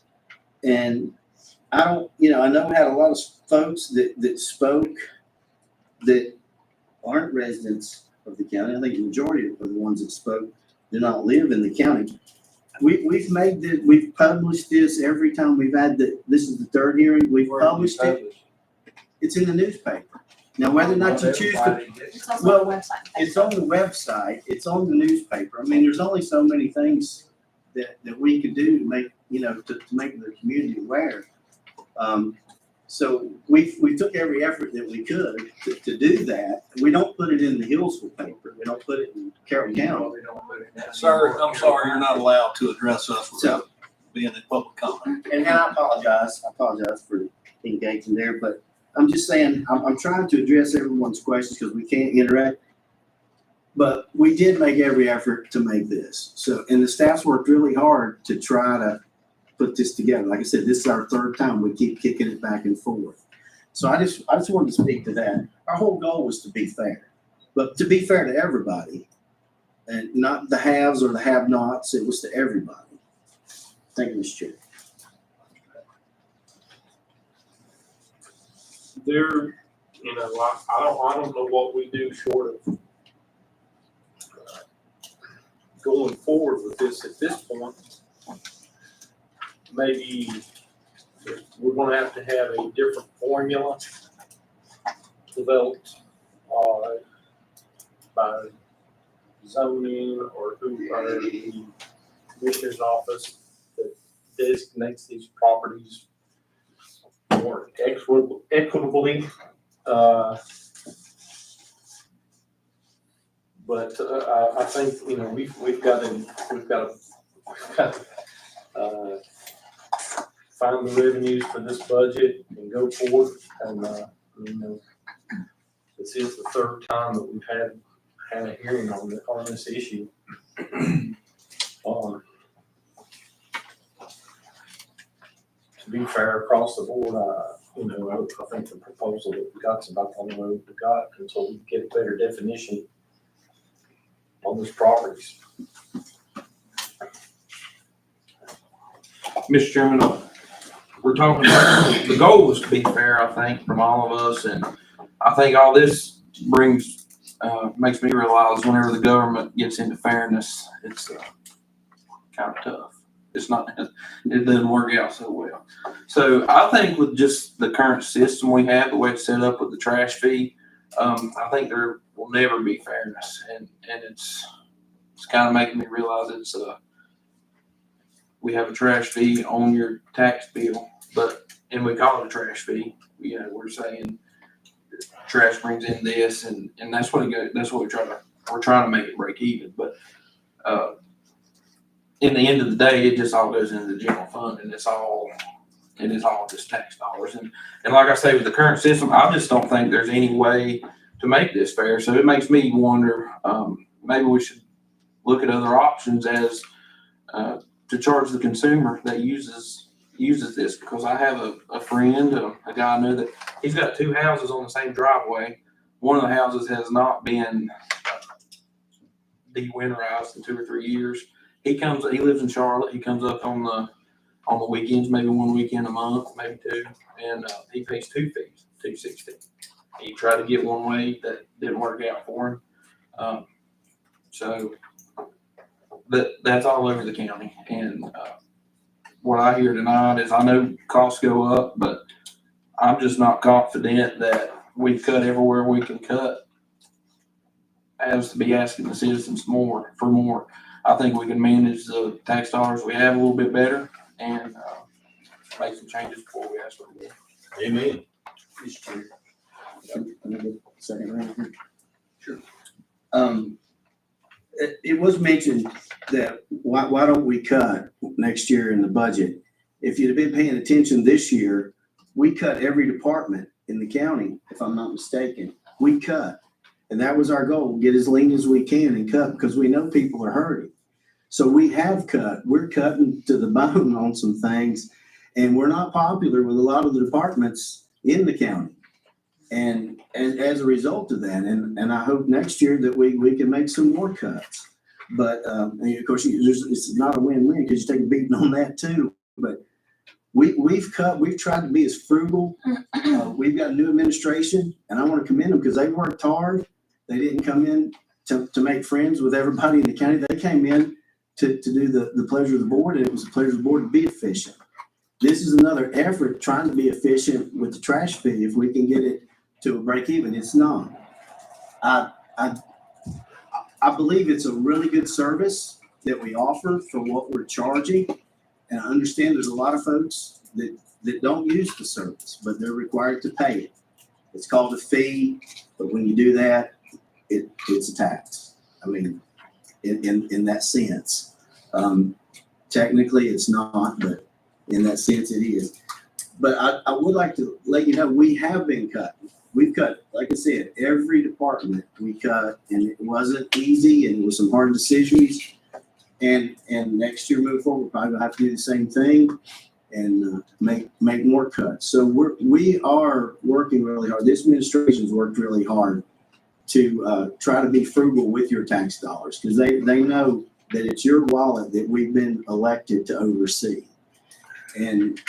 And I know we had a lot of folks that spoke that aren't residents of the county. I think the majority of the ones that spoke do not live in the county. We've published this every time we've had this is the 3rd hearing. We've published it. It's in the newspaper. Now, whether or not you choose to, It's also on the website. it's on the website, it's on the newspaper. I mean, there's only so many things that we could do to make, to make the community aware. So we took every effort that we could to do that. We don't put it in the Hillsville paper. We don't put it in Carroll County. Sir, I'm sorry, you're not allowed to address us without being in public comment. And I apologize. For engaging there, but I'm just saying, I'm trying to address everyone's questions because we can't interact. But we did make every effort to make this. So, and the staff's worked really hard to try to put this together. Like I said, this is our 3rd time. We keep kicking it back and forth. So I just wanted to speak to that. Our whole goal was to be fair, but to be fair to everybody, and not the haves or the have-nots. It was to everybody. Thank you, Mr. Chair. I don't know what we do short of going forward with this at this point. Maybe we're gonna have to have a different formula developed by zoning or the commissioner's office that designates these properties more equitably. But I think we've got to find the revenues for this budget and go forward. And this is the 3rd time that we've had a hearing on this issue. To be fair across the board, I think the proposal that we got's about the only way we got until we get a better definition on those properties. Mr. Chairman, we're talking about, the goal was to be fair, I think, from all of us, and I think all this makes me realize whenever the government gets into fairness, it's kind of tough. It doesn't work out so well. So I think with just the current system we have, the way it's set up with the trash fee, I think there will never be fairness, and it's kind of making me realize we have a trash fee on your tax bill, and we call it a trash fee. We're saying trash brings in this, and that's what we're trying to make it break even. But in the end of the day, it just all goes into the general fund, and it's all just tax dollars. And like I say, with the current system, I just don't think there's any way to make this fair. So it makes me wonder, maybe we should look at other options as to charge the consumer that uses this, because I have a friend, a guy I know that he's got 2 houses on the same driveway, one of the houses has not been de-winterized in 2 or 3 years. He lives in Charlotte. He comes up on the weekends, maybe one weekend a month, maybe two, and he pays 2 fees, $2.60. He tried to get one way, that didn't work out for him. So that's all over the county. And what I hear tonight is, I know costs go up, but I'm just not confident that we cut everywhere we can cut as to be asking the citizens for more. I think we can manage the tax dollars we have a little bit better and make some changes before we ask for more. Amen. Mr. Chair. Another second round here. Sure. It was mentioned that why don't we cut next year in the budget? If you'd have been paying attention this year, we cut every department in the county, if I'm not mistaken. We cut. And that was our goal, get as lean as we can and cut, because we know people are hurting. So we have cut. We're cutting to the bone on some things, and we're not popular with a lot of the departments in the county. And as a result of that, and I hope next year that we can make some more cuts. But and of course, it's not a win-win, because you take a beating on that too. But we've tried to be as frugal. We've got a new administration, and I want to commend them because they worked hard. They didn't come in to make friends with everybody in the county. They came in to do the pleasure of the board, and it was the pleasure of the board to be efficient. This is another effort trying to be efficient with the trash fee. If we can get it to a break even, it's not. I believe it's a really good service that we offer for what we're charging. And I understand there's a lot of folks that don't use the service, but they're required to pay it. It's called a fee, but when you do that, it's a tax. I mean, in that sense. Technically, it's not, but in that sense, it is. But I would like to let you know, we have been cutting. We've cut, like I said, every department we cut, and it wasn't easy, and it was some hard decisions. And next year, moving forward, we're probably gonna have to do the same thing and make more cuts. So we are working really hard. This administration's worked really hard to try to be frugal with your tax dollars, because they know that it's your wallet that we've been elected to oversee. And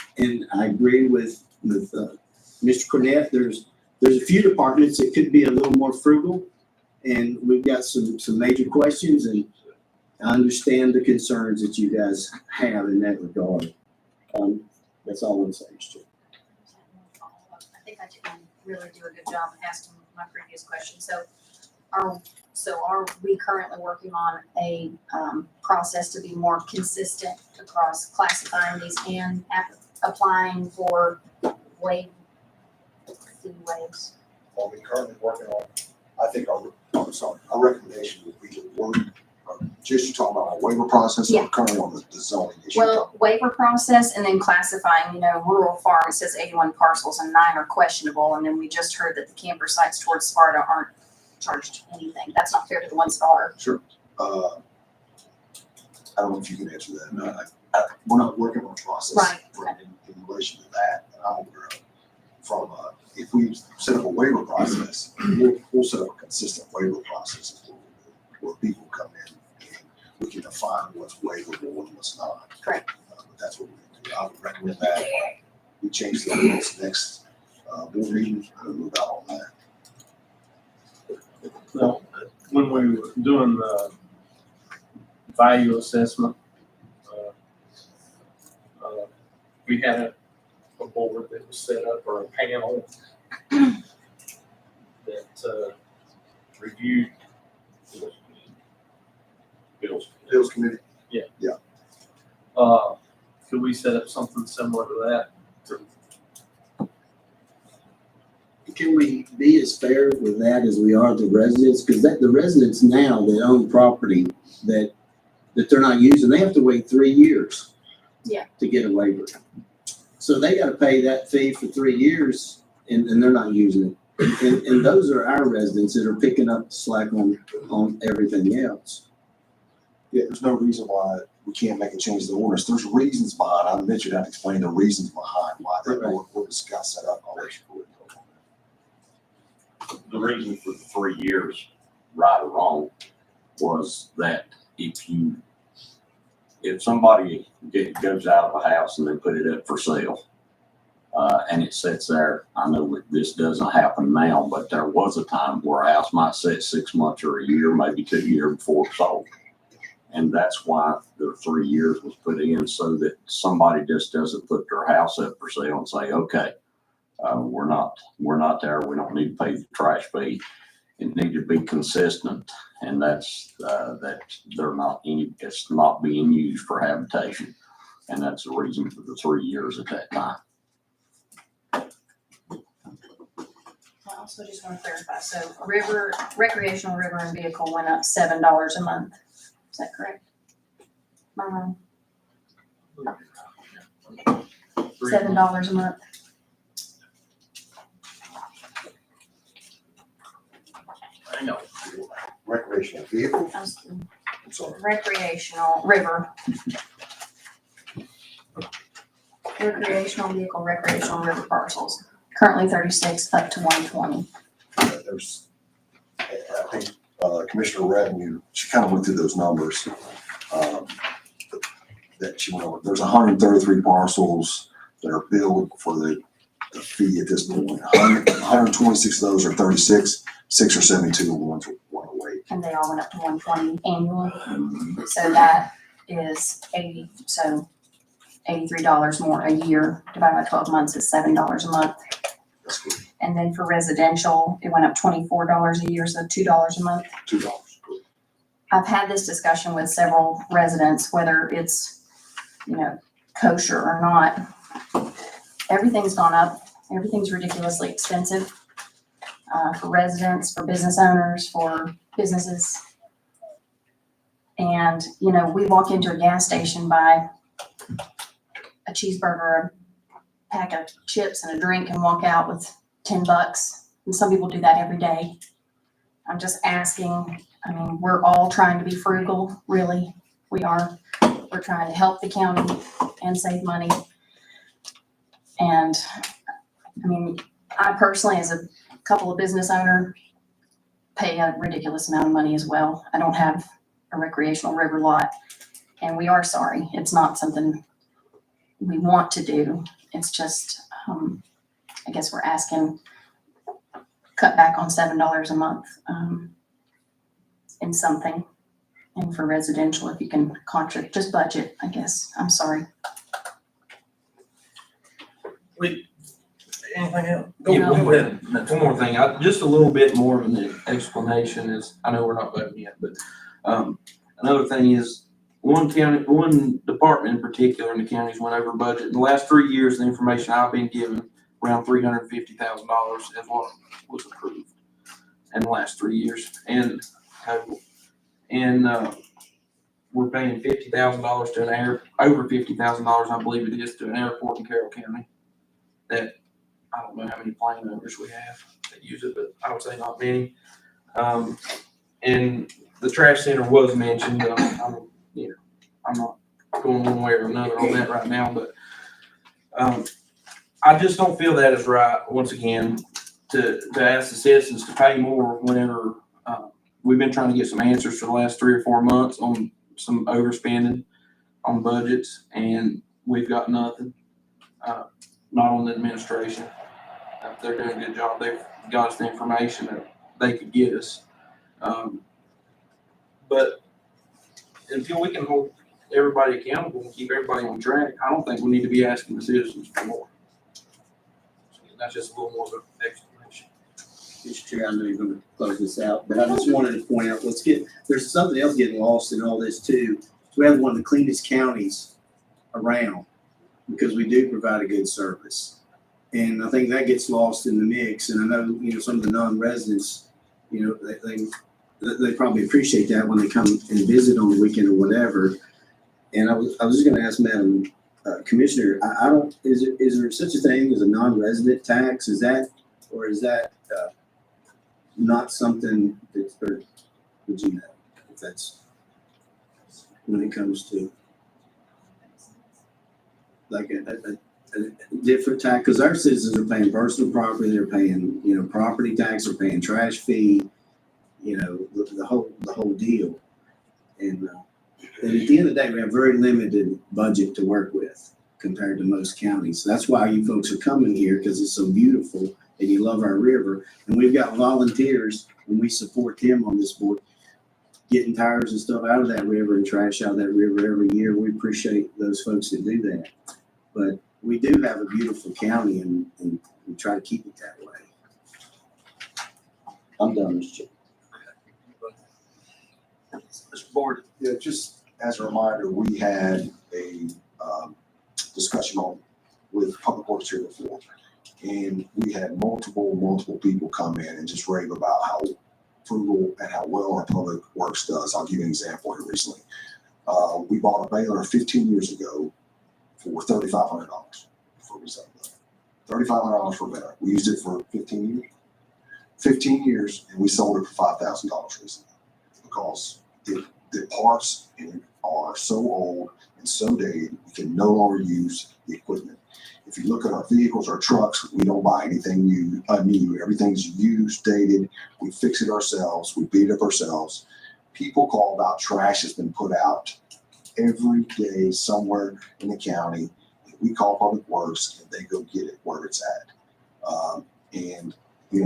I agree with Mr. Cornett. There's a few departments that could be a little more frugal, and we've got some major questions, and I understand the concerns that you guys have in that regard. That's all I'm saying, Mr. I think I didn't really do a good job asking my previous question. So are we currently working on a process to be more consistent across classifying these and applying for fee waivers? Are we currently working on, I think our recommendation would be to work, just you talking about a waiver process, or currently on the zoning issue? Well, waiver process and then classifying, rural farm, it says 81 parcels and 9 are questionable. And then we just heard that the camper sites towards Sparta aren't charged anything. That's not fair to the ones that are. Sure. I don't know if you can answer that. No, we're not working on a process in relation to that. And I'm aware of from, if we set up a waiver process, we'll set up a consistent waiver process where people come in and we can define what's waivable and what's not. Correct. But that's what we do. I would recommend that. We change the ordinance next board meeting and move out on that. Well, when we were doing the value assessment, we had a board that was set up, or a panel that reviewed Bills committee. Yeah. Yeah. Could we set up something similar to that? Can we be as fair with that as we are the residents? Because the residents now that own property that they're not using, they have to wait 3 years to get a waiver. So they got to pay that fee for 3 years, and they're not using it. And those are our residents that are picking up the slack on everything else. Yeah, there's no reason why we can't make a change to the ordinance. There's reasons behind. I bet you'd have to explain the reasons behind why that ordinance got set up. I'll let you go ahead and go on that. The reason for the 3 years, right or wrong, was that if somebody goes out of a house and they put it up for sale, and it sits there, I know that this doesn't happen now, but there was a time where a house might sit 6 months or a year, maybe 2 years before it's sold. And that's why the 3 years was put in, so that somebody just doesn't put their house up for sale and say, okay, we're not there, we don't need to pay the trash fee. It need to be consistent, and that's it's not being used for habitation. And that's the reason for the 3 years at that time. I also just want to clarify, so recreational river and vehicle went up $7 a month. Is that correct? Am I wrong? $7 a month. Hang on. Recreational vehicle? I was- I'm sorry. Recreational river. Recreational vehicle, recreational river parcels, currently 36 up to 120. There's, I think, Commissioner Revenue, she kind of went through those numbers. That she went over. There's 133 parcels that are billed for the fee at this point. 126 of those are 36, 6 or 72 ones went away. And they all went up to 120 annually. So that is $83 more a year, divided by 12 months is $7 a month. That's good. And then for residential, it went up $24 a year, so $2 a month. $2. I've had this discussion with several residents, whether it's, kosher or not. Everything's gone up. Everything's ridiculously expensive, for residents, for business owners, for businesses. And, we walk into a gas station, buy a cheeseburger, a pack of chips and a drink, and walk out with $10. And some people do that every day. I'm just asking, we're all trying to be frugal, really. We are. We're trying to help the county and save money. And, I personally, as a couple of business owner, pay a ridiculous amount of money as well. I don't have a recreational river lot, and we are sorry. It's not something we want to do. It's just, I guess we're asking cut back on $7 a month in something. And for residential, if you can just budget, I guess. I'm sorry. Anything else? Yeah, go ahead. One more thing, just a little bit more of an explanation is, I know we're not voting yet, but another thing is, one department in particular in the counties went over budget. In the last 3 years, the information I've been given, around $350,000 is what was approved in the last 3 years. And we're paying $50,000 to over $50,000, I believe it is, to an airport in Carroll County. That, I don't know how many plane owners we have that use it, but I would say not many. And the trash center was mentioned. I'm not going one way or another on that right now, but I just don't feel that is right. Once again, to ask the citizens to pay more whenever we've been trying to get some answers for the last 3 or 4 months on some overspending on budgets, and we've got nothing. Not on the administration. They're doing a good job. They've got us the information that they could get us. But until we can hold everybody accountable and keep everybody on track, I don't think we need to be asking the citizens for more. So that's just a little more of an explanation. Mr. Chair, I know you're gonna close this out, but I just wanted to point out, there's something else getting lost in all this too. We have one of the cleanest counties around because we do provide a good service. And I think that gets lost in the mix. And I know, some of the non-residents, they probably appreciate that when they come and visit on the weekend or whatever. And I was just gonna ask Madam Commissioner, is there such a thing as a non-resident tax? Is that not something that's, or would you know if that's when it comes to like different tax, because our citizens are paying personal property, they're paying, property tax, they're paying trash fee, the whole deal. And at the end of the day, we have very limited budget to work with compared to most counties. That's why you folks are coming here, because it's so beautiful and you love our river. And we've got volunteers, and we support them on this board, getting tires and stuff out of that river and trash out of that river every year. We appreciate those folks that do that. But we do have a beautiful county, and we try to keep it that way. I'm done, Mr. Chair. Mr. Board. Yeah, just as a reminder, we had a discussion with Public Works here before, and we had multiple people come in and just rave about how frugal and how well our Public Works does. I'll give you an example here recently. We bought a baler 15 years ago for $3,500 for recycling. $3,500 for a baler. We used it for 15 years. 15 years, and we sold it for $5,000 recently because the parts are so old and so dated, we can no longer use the equipment. If you look at our vehicles, our trucks, we don't buy anything new. Everything's used, dated. We fix it ourselves. We beat it up ourselves. People call about trash that's been put out every day somewhere in the county. We call Public Works, and they go get it where it's at.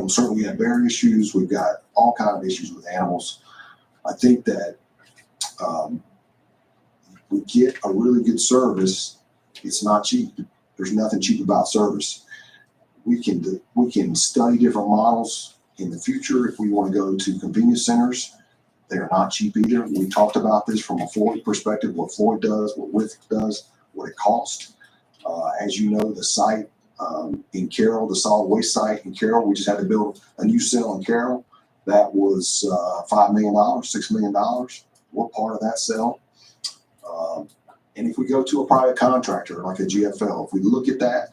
Certainly we have bear issues. We've got all kinds of issues with animals. I think that we get a really good service. It's not cheap. There's nothing cheap about service. We can study different models in the future if we want to go to convenience centers. They are not cheap either. We talked about this from a Floyd perspective, what Floyd does, what Withrow does, what it costs. As you know, the site in Carroll, the solid waste site in Carroll, we just had to build a new cell in Carroll. That was $5 million, $6 million. We're part of that cell. And if we go to a private contractor like a GFL, if we look at that,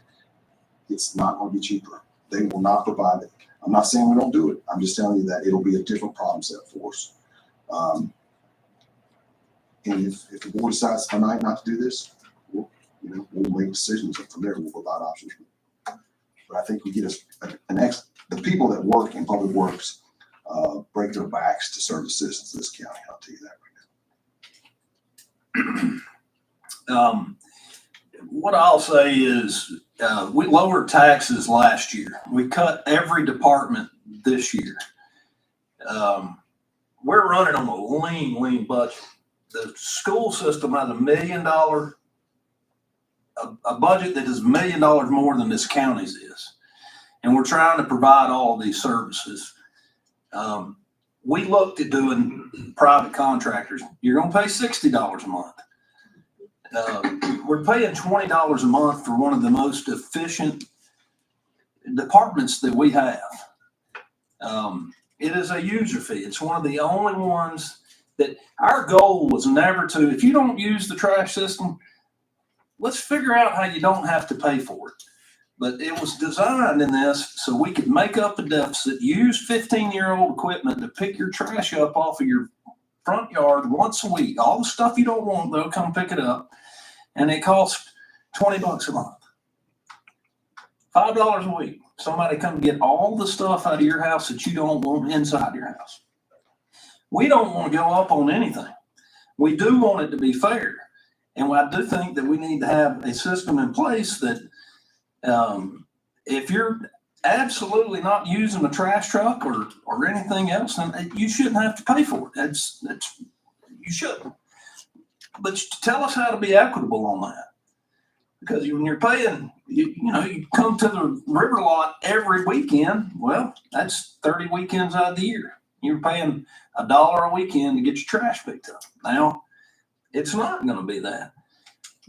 it's not going to be cheaper. They will not provide it. I'm not saying we don't do it. I'm just telling you that it'll be a different problem set for us. And if the board decides tonight not to do this, we'll make decisions, and from there we'll provide options. But I think we get the people that work in Public Works break their backs to serve the citizens of this county. I'll tell you that right now. What I'll say is we lowered taxes last year. We cut every department this year. We're running on a lean budget. The school system has $1 million, a budget that is $1 million more than this county's is. And we're trying to provide all of these services. We looked at doing private contractors. You're going to pay $60 a month. We're paying $20 a month for one of the most efficient departments that we have. It is a user fee. It's one of the only ones that our goal was never to, if you don't use the trash system, let's figure out how you don't have to pay for it. But it was designed in this so we could make up a deficit, use 15-year-old equipment to pick your trash up off of your front yard once a week. All the stuff you don't want, they'll come pick it up. And it costs $20 a month. $5 a week. Somebody come get all the stuff out of your house that you don't want inside your house. We don't want to go up on anything. We do want it to be fair. And I do think that we need to have a system in place that if you're absolutely not using a trash truck or anything else, then you shouldn't have to pay for it. You shouldn't. But tell us how to be equitable on that. Because when you're paying, you come to the river lot every weekend, well, that's 30 weekends out of the year. You're paying $1 a weekend to get your trash picked up. Now, it's not going to be that.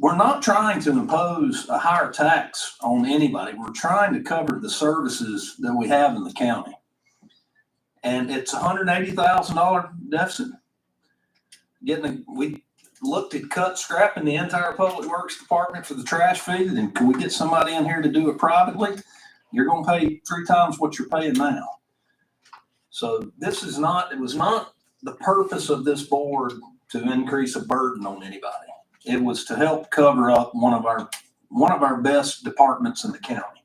We're not trying to impose a higher tax on anybody. We're trying to cover the services that we have in the county. And it's $180,000 deficit. We looked at scrapping the entire Public Works department for the trash fee. Then can we get somebody in here to do it privately? You're going to pay 3 times what you're paying now. So it was not the purpose of this board to increase a burden on anybody. It was to help cover up one of our one of our best departments in the county.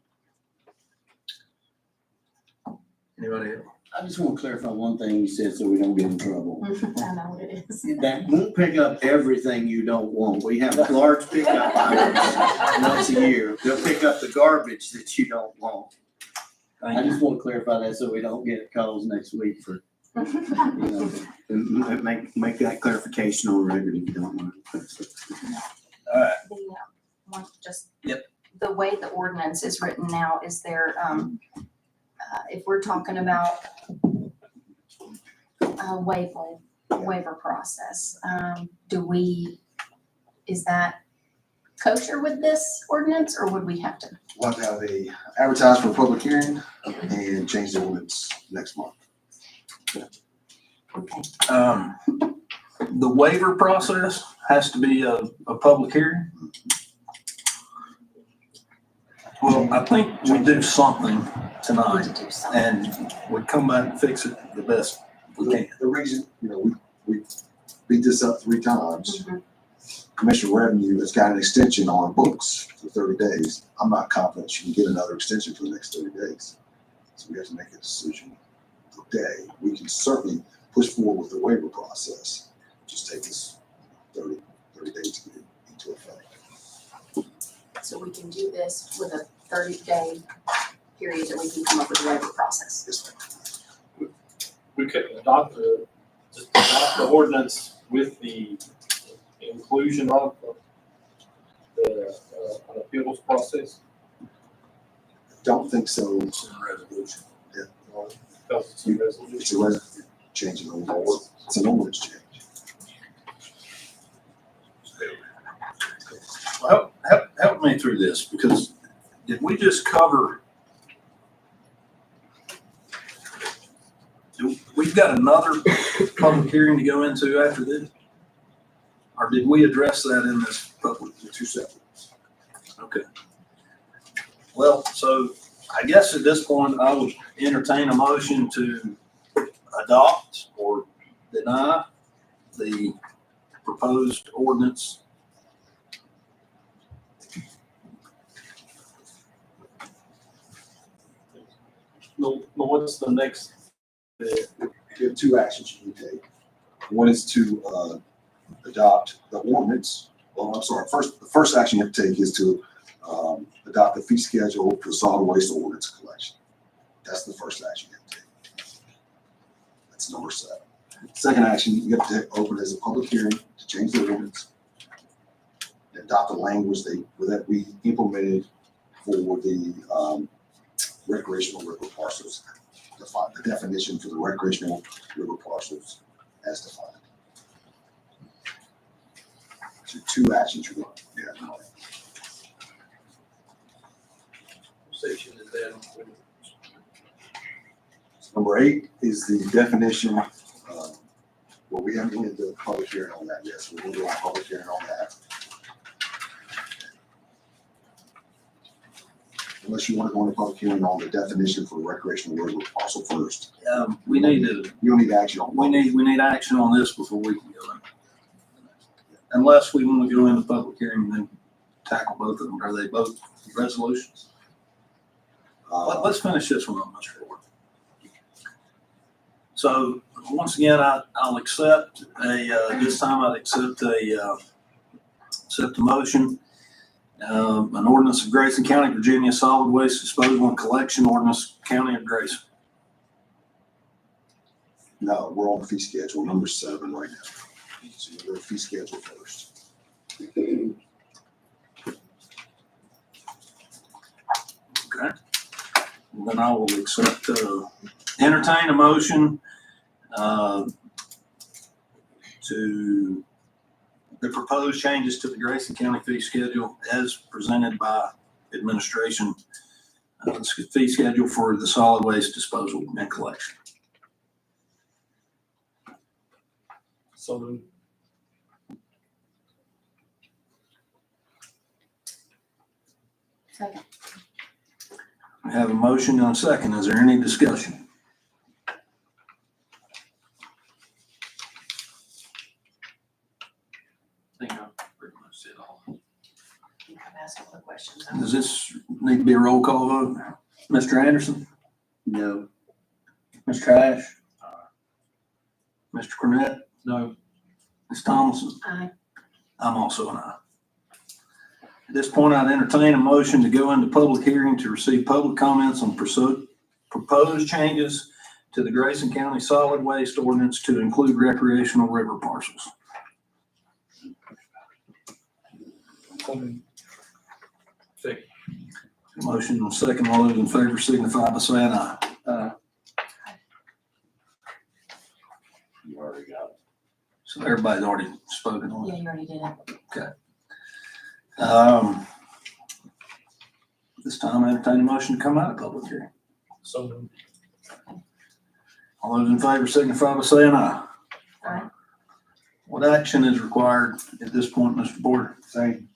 Anybody else? I just want to clarify one thing you said so we don't get in trouble. I know what it is. That won't pick up everything you don't want. We have large pickup items once a year. They'll pick up the garbage that you don't want. I just want to clarify that so we don't get calls next week for, you know, make that clarification on record if you don't mind. One, just. Yep. The way the ordinance is written now, is there, if we're talking about a waiver process, is that kosher with this ordinance, or would we have to? We'll have to have a advertise for a public hearing and change the ordinance next month. Okay. The waiver process has to be a public hearing. Well, I think we do something tonight To do something. and we come back and fix it the best we can. The reason, you know, we beat this up 3 times. Mhm. Commissioner Revenue has got an extension on books for 30 days. I'm not confident she can get another extension for the next 30 days. So we have to make a decision today. We can certainly push forward with the waiver process. Just take us 30 days to get it into effect. So we can do this with a 30-day period that we can come up with a waiver process. Yes, We could adopt the ordinance with the inclusion of the appeals process. don't think so. It's in the resolution. Because it's a resolution. It's a change in the ordinance. It's an ordinance change. Well, help me through this, because did we just cover? We've got another public hearing to go into after this? Or did we address that in this public? The 2 separate. Okay. Well, so I guess at this point, I would entertain a motion to adopt or deny the proposed ordinance. No, what's the next? You have 2 actions you can take. One is to adopt the ordinance. Well, I'm sorry, the first action you have to take is to adopt the fee schedule for solid waste ordinance collection. That's the first action you have to take. That's number 7. Second action, you have to open as a public hearing to change the ordinance. Adopt the language that we implemented for the recreational river parcels. Define the definition for the recreational river parcels as defined. So 2 actions you're going to, yeah. Section is that. Number 8 is the definition. Well, we haven't went into public hearing on that yet, so we'll do a public hearing on that. Unless you want to go into public hearing on the definition for recreational river parcel first. We need to, You'll need action on. we need action on this before we can go in. Unless we want to go into public hearing and then tackle both of them. Are they both resolutions? Let's finish this one up, Mr. Ford. So once again, I'll accept this time I'd accept accept the motion. An ordinance of Grayson County, Virginia, solid waste disposal and collection ordinance, County of Grayson. No, we're on the fee schedule, number 7 right now. So you go to fee schedule first. Okay. Then I will accept, entertain a motion, to the proposed changes to the Grayson County fee schedule as presented by administration, fee schedule for the solid waste disposal and collection. So Second. We have a motion and a second. Is there any discussion? I think I pretty much said all. You have asked all the questions. Does this need to be a roll call vote? Mr. Anderson? No. Mr. Cash? Mr. Cornett? No. Ms. Thomason? Aye. I'm also an aye. At this point, I'd entertain a motion to go into public hearing to receive public comments on proposed changes to the Grayson County Solid Waste Ordinance to include recreational river parcels. Second. Motion and second. All those in favor signify by saying aye. You already got it. So everybody's already spoken on it. Yeah, you already did it. This time I entertain a motion to come out of public hearing. So All those in favor signify by saying aye. Aye. What action is required at this point, Mr. Board? Same.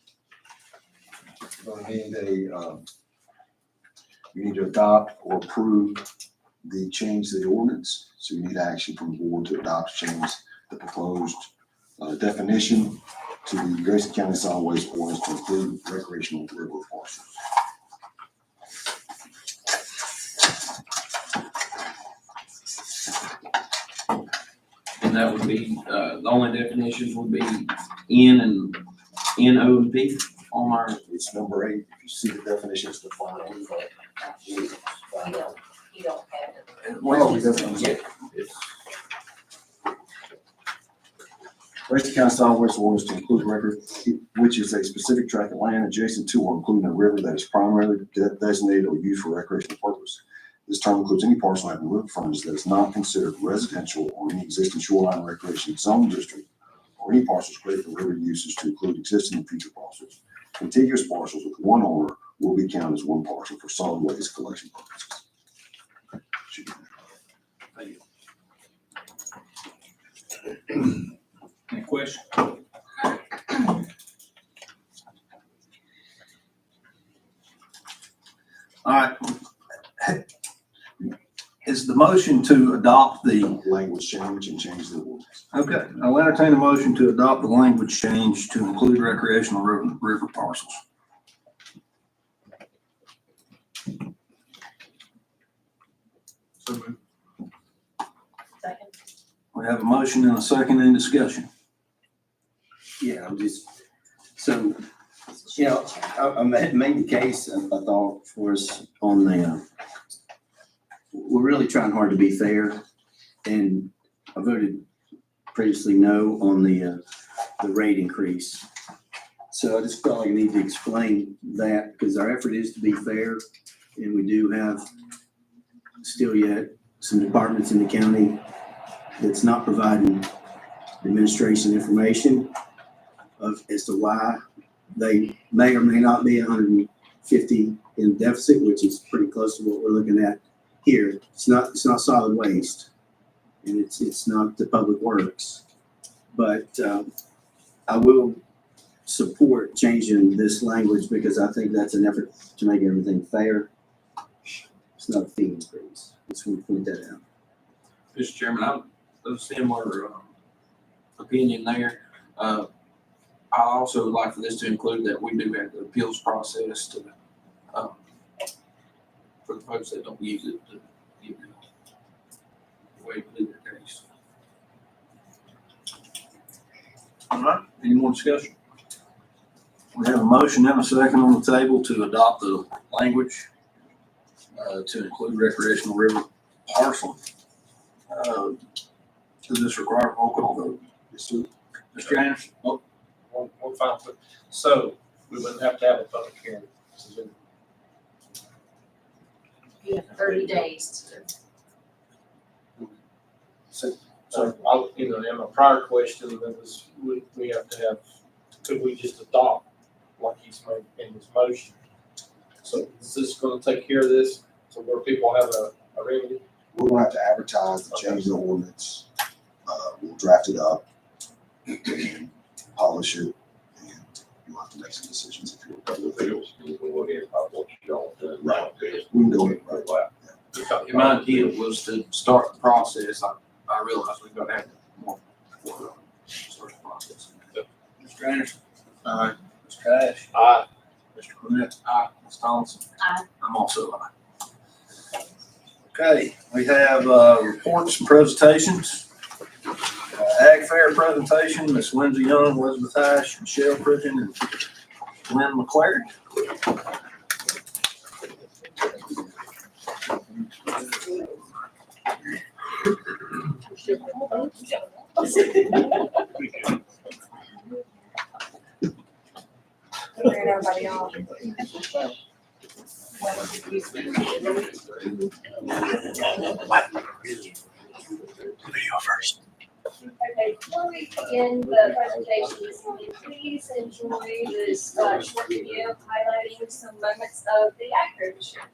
Going to need you need to adopt or approve the change to the ordinance. So you need action from the board to adopt, change the proposed definition to the Grayson County Solid Waste Ordinance to include recreational river parcels. And that would be, the only definitions would be N and N, O, and P on our, It's number 8. If you see the definitions, the final. Find out. You don't have it. Well, it doesn't. yeah, it's, Grayson County Solid Waste Ordinance to include record, which is a specific tract of land adjacent to or including a river that is primarily designated or used for recreational purpose. This term includes any parcel having river frontage that is not considered residential or any existing shoreline recreation zone district, or any parcels created for river uses to include existing and future parcels. Contiguous parcels with one owner will be counted as one parcel for solid waste collection purposes. Any questions? All right. Is the motion to adopt the, Language change and change the ordinance. okay, I'll entertain a motion to adopt the language change to include recreational river parcels. so moved. Second. We have a motion and a second in discussion. Yeah, I'm just, so, you know, I made the case, I thought, for us on the, we're really trying hard to be fair, and I voted previously no on the rate increase. So I just felt like I need to explain that, because our effort is to be fair, and we do have still yet some departments in the county that's not providing administration information as to why they may or may not be 150 in deficit, which is pretty close to what we're looking at here. It's not solid waste, and it's not the public works. But I will support changing this language because I think that's an effort to make everything fair. It's not a fee increase. Just want to point that out. Mr. Chairman, I'm of a similar opinion there. I also would like for this to include that we do have the appeals process to, for the folks that don't use it, to give them a way to do their case. All right, any more discussion? We have a motion and a second on the table to adopt the language to include recreational river parcel. Does this require a roll call vote? Mr. Anderson? Oh, one final thing. So we wouldn't have to have a public hearing. You have 30 days to. So I, you know, in my prior question, that was, we have to have, could we just adopt like he's made in his motion? So is this gonna take care of this? So where people have a remedy? We're gonna have to advertise the change of the ordinance. We'll draft it up and polish it, and you'll have to make some decisions if you're. Right. We can go ahead, right. My idea was to start the process. I realize we've got to have more before start the process. Mr. Anderson? Aye. Mr. Cash? Aye. Mr. Clement? Aye. Ms. Thompson? Aye. I'm also aye. Okay, we have, reports and presentations. Ag Fair presentation, Ms. Lindsay Young, Elizabeth Ash, Michelle Pridgeon, and Lynn McClary. Everybody off. Video first. Okay, before we begin the presentation this evening, please enjoy this short video highlighting some moments of the Ag Fair this year.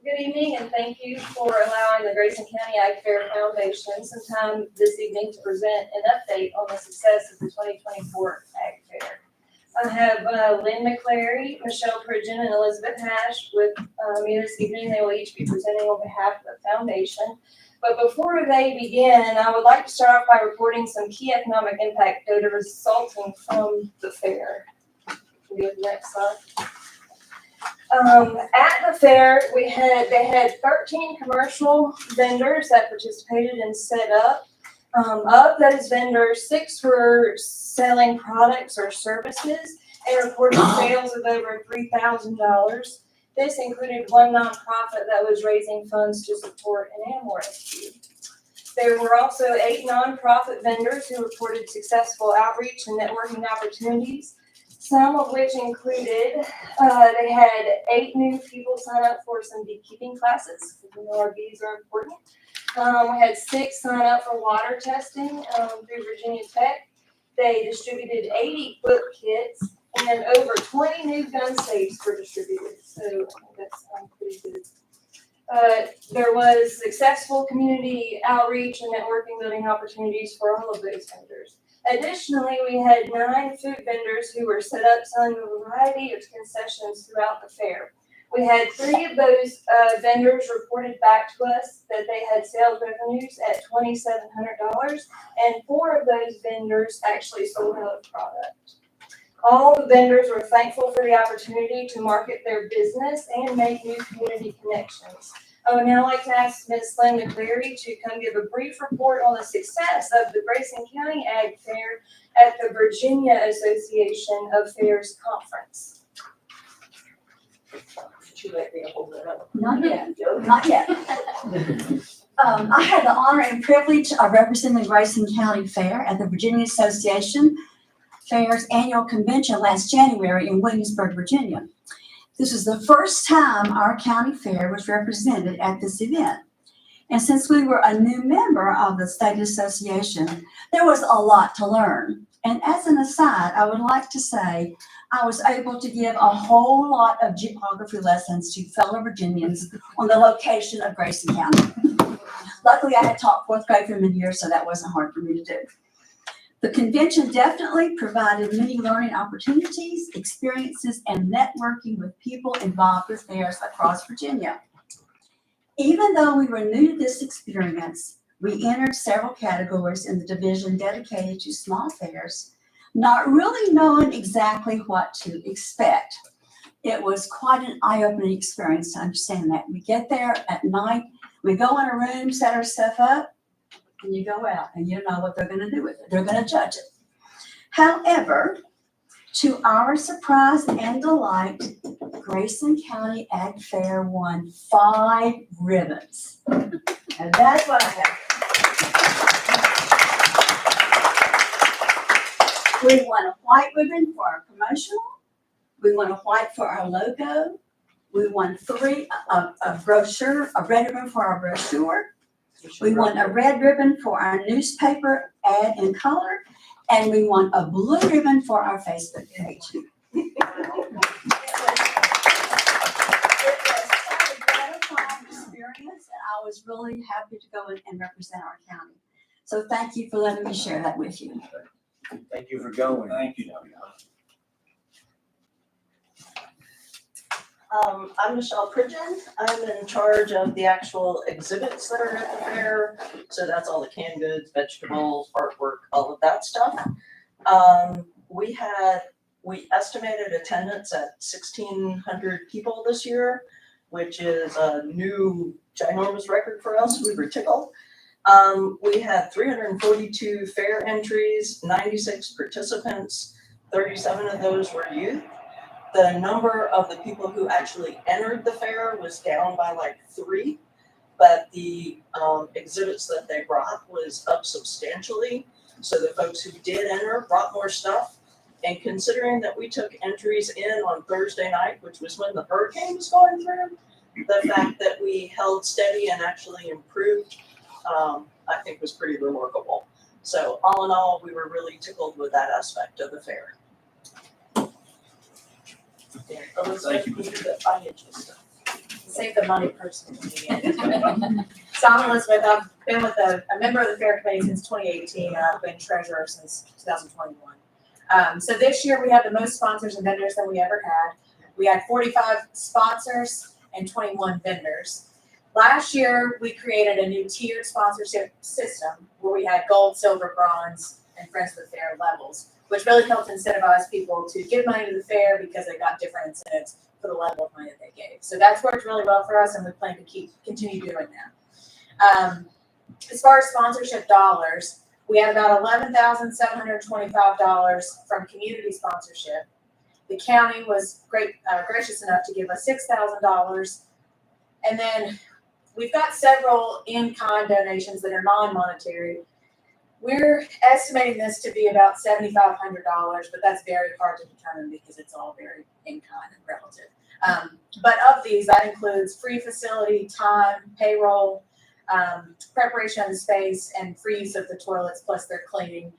Good evening, and thank you for allowing the Grayson County Ag Fair Foundation some time this evening to present an update on the success of the 2024 Ag Fair. I have Lynn McClary, Michelle Pridgeon, and Elizabeth Hash with me this evening. They will each be presenting on behalf of the foundation. But before they begin, I would like to start off by reporting some key economic impact data resulting from the fair. Can we go to the next slide? At the fair, they had 13 commercial vendors that participated and set up. Of those vendors, 6 were selling products or services and reported sales of over $3,000. This included one nonprofit that was raising funds to support an animal rescue. There were also 8 nonprofit vendors who reported successful outreach and networking opportunities, some of which included, they had 8 new people sign up for some beekeeping classes, because we know our bees are important. We had 6 sign up for water testing through Virginia Tech. They distributed 80 foot kits, and over 20 new gun safes were distributed, so I think that's pretty good. There was successful community outreach and networking building opportunities for all of those vendors. Additionally, we had 9 food vendors who were set up selling a variety of concessions throughout the fair. We had 3 of those vendors reported back to us that they had sales revenues at $2,700, and 4 of those vendors actually sold out of product. All the vendors were thankful for the opportunity to market their business and make new community connections. I would now like to ask Ms. Lynn McClary to come give a brief report on the success of the Grayson County Ag Fair at the Virginia Association of Fairs Conference. too late to hold it up. Not yet, not yet. I had the honor and privilege of representing the Grayson County Fair at the Virginia Association Fair's annual convention last January in Williamsburg, Virginia. This was the first time our county fair was represented at this event. And since we were a new member of the state association, there was a lot to learn. And as an aside, I would like to say I was able to give a whole lot of geography lessons to fellow Virginians on the location of Grayson County. Luckily, I had taught fourth grade for many years, so that wasn't hard for me to do. The convention definitely provided many learning opportunities, experiences, and networking with people involved with fairs across Virginia. Even though we were new to this experience, we entered several categories in the division dedicated to small fairs, not really knowing exactly what to expect. It was quite an eye-opening experience to understand that. We get there at night, we go in a room, set our stuff up, and you go out, and you know what they're going to do with it. They're going to judge it. However, to our surprise and delight, Grayson County Ag Fair won 5 ribbons. And that's what I have. We won a white ribbon for our promotional. We won a white for our logo. We won a brochure, a red ribbon for our brochure. We won a red ribbon for our newspaper ad in color. And we won a blue ribbon for our Facebook page. It was such a gratifying experience, and I was really happy to go in and represent our county. So thank you for letting me share that with you. Thank you for going. Thank you. I'm Michelle Pridgeon. I'm in charge of the actual exhibits that are at the fair. So that's all the canned goods, vegetables, artwork, all of that stuff. We estimated attendance at 1,600 people this year, which is a new ginormous record for us. We were tickled. We had 342 fair entries, 96 participants, 37 of those were youth. The number of the people who actually entered the fair was down by like 3, but the exhibits that they brought was up substantially. So the folks who did enter brought more stuff. And considering that we took entries in on Thursday night, which was when the hurricane was going through, the fact that we held steady and actually improved, I think was pretty remarkable. So all in all, we were really tickled with that aspect of the fair. Thank you, Elizabeth, do the financial stuff. Save the money personally. So I'm Elizabeth. I've been with a member of the fair committee since 2018. I've been treasurer since 2021. So this year we had the most sponsors and vendors than we ever had. We had 45 sponsors and 21 vendors. Last year we created a new tiered sponsorship system where we had gold, silver, bronze, and Friends of the Fair levels, which really helped incentivize people to give money to the fair because they got different incentives for the level of money that they gave. So that's worked really well for us, and we plan to continue doing that. As far as sponsorship dollars, we had about $11,725 from community sponsorship. The county was gracious enough to give us $6,000, and then we've got several in-kind donations that are non-monetary. We're estimating this to be about $7,500, but that's very hard to determine because it's all very in-kind and relative. But of these, that includes free facility, time, payroll, preparation of the space, and free use of the toilets, plus their cleaning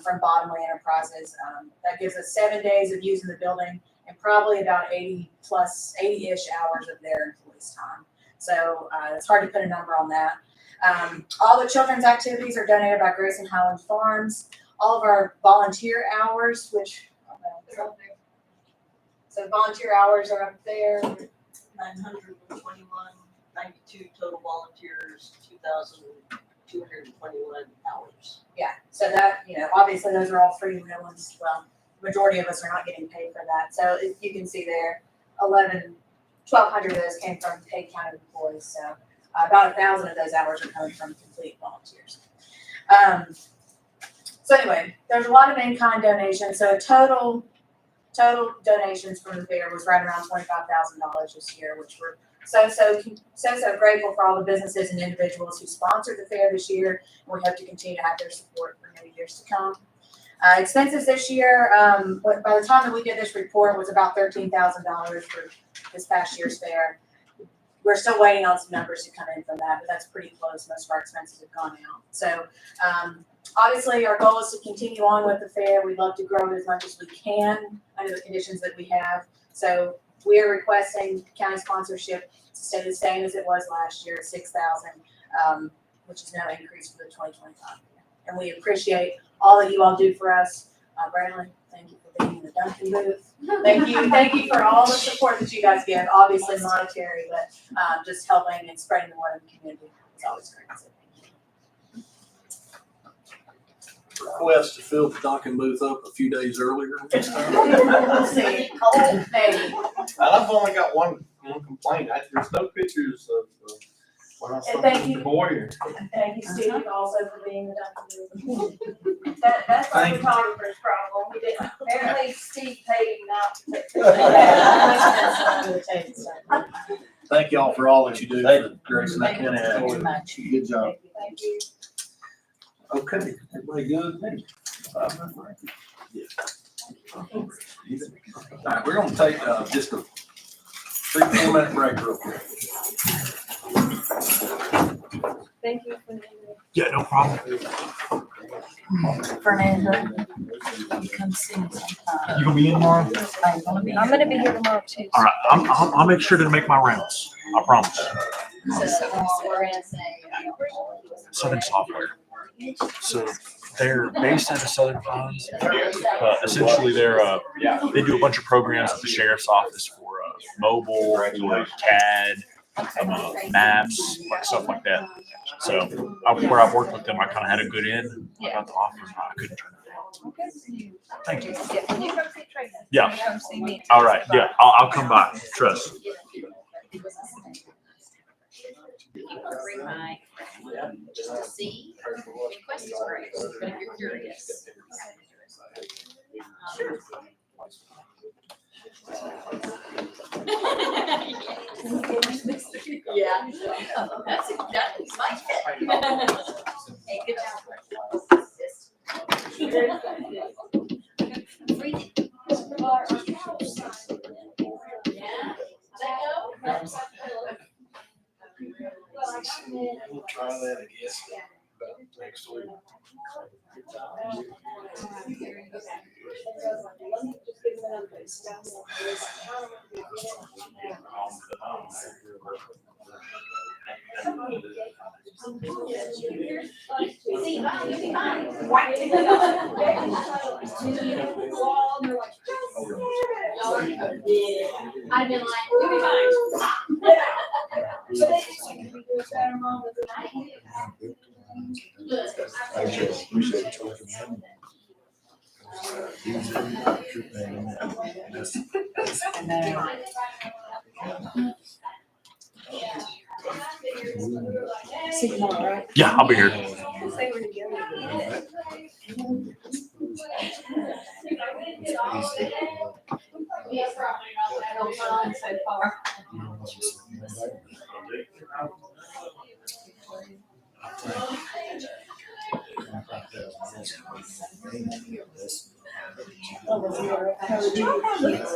from Bottomley Enterprises. That gives us 7 days of using the building and probably about 80-ish hours of their employees' time. So it's hard to put a number on that. All the children's activities are donated by Grayson Highland Farms. All of our volunteer hours, which they're up there. So volunteer hours are up there. 921, 92 total volunteers, 2,221 hours. Yeah, so that, obviously those are all free real ones. Well, majority of us are not getting paid for that. So you can see there, 1,200 of those came from paid county employees. So about 1,000 of those hours are coming from complete volunteers. So anyway, there's a lot of in-kind donations. So a total total donations from the fair was right around $25,000 this year, which we're so grateful for all the businesses and individuals who sponsored the fair this year. And we hope to continue to have their support for many years to come. Expenses this year, by the time that we did this report, was about $13,000 for this past year's fair. We're still waiting on some numbers to come in from that, but that's pretty close. Most of our expenses have gone out. So obviously our goal is to continue on with the fair. We'd love to grow it as much as we can under the conditions that we have. So we are requesting county sponsorship to stay the same as it was last year at $6,000, which is no increase for the 2025 year. And we appreciate all that you all do for us. Bradley, thank you for being in the Duncan booth. Thank you for all the support that you guys give, obviously monetary, but just helping and spreading the word in the community. It's always great. So thank you. Request to fill the Duncan booth up a few days earlier this time. We'll see. Oh, maybe. I've only got one complaint. There's no pictures of when I saw Thank you. the Warrior. Thank you, Steve, also for being the Duncan booth. That's our Thank you. photographer's problem. We didn't, apparently Steve paid him not to take the Thank y'all for all that you do for Grayson. Thank you very much. Good job. Thank you. Okay, everybody good? All right, we're gonna take just a 3-4 minute break real quick. Thank you for Yeah, no problem. Fernando, you come soon sometime. You gonna be in tomorrow? I'm gonna be. I'm gonna be here tomorrow too. All right, I'll make sure to make my rounds. I promise. So we're in Southern Software. So they're based out of Southern Pines. Essentially, they do a bunch of programs at the sheriff's office for mobile, for CAD, maps, like stuff like that. So where I've worked with them, I kind of had a good end. I got the offer, and I couldn't turn it down. Thank you. Yeah, when you come see Tracy. Yeah. you Come see me. All right. Yeah, I'll come by. Trust. Bring my, just to see, request is great, but if you're curious. Yeah, that's exactly my fit. Hey, good job. Read it. Yeah. We'll try that, I guess, next week. I've been like, you'll be fine. See you tomorrow, right? Yeah, I'll be here. Say we're together. Yes, probably not that whole time so far.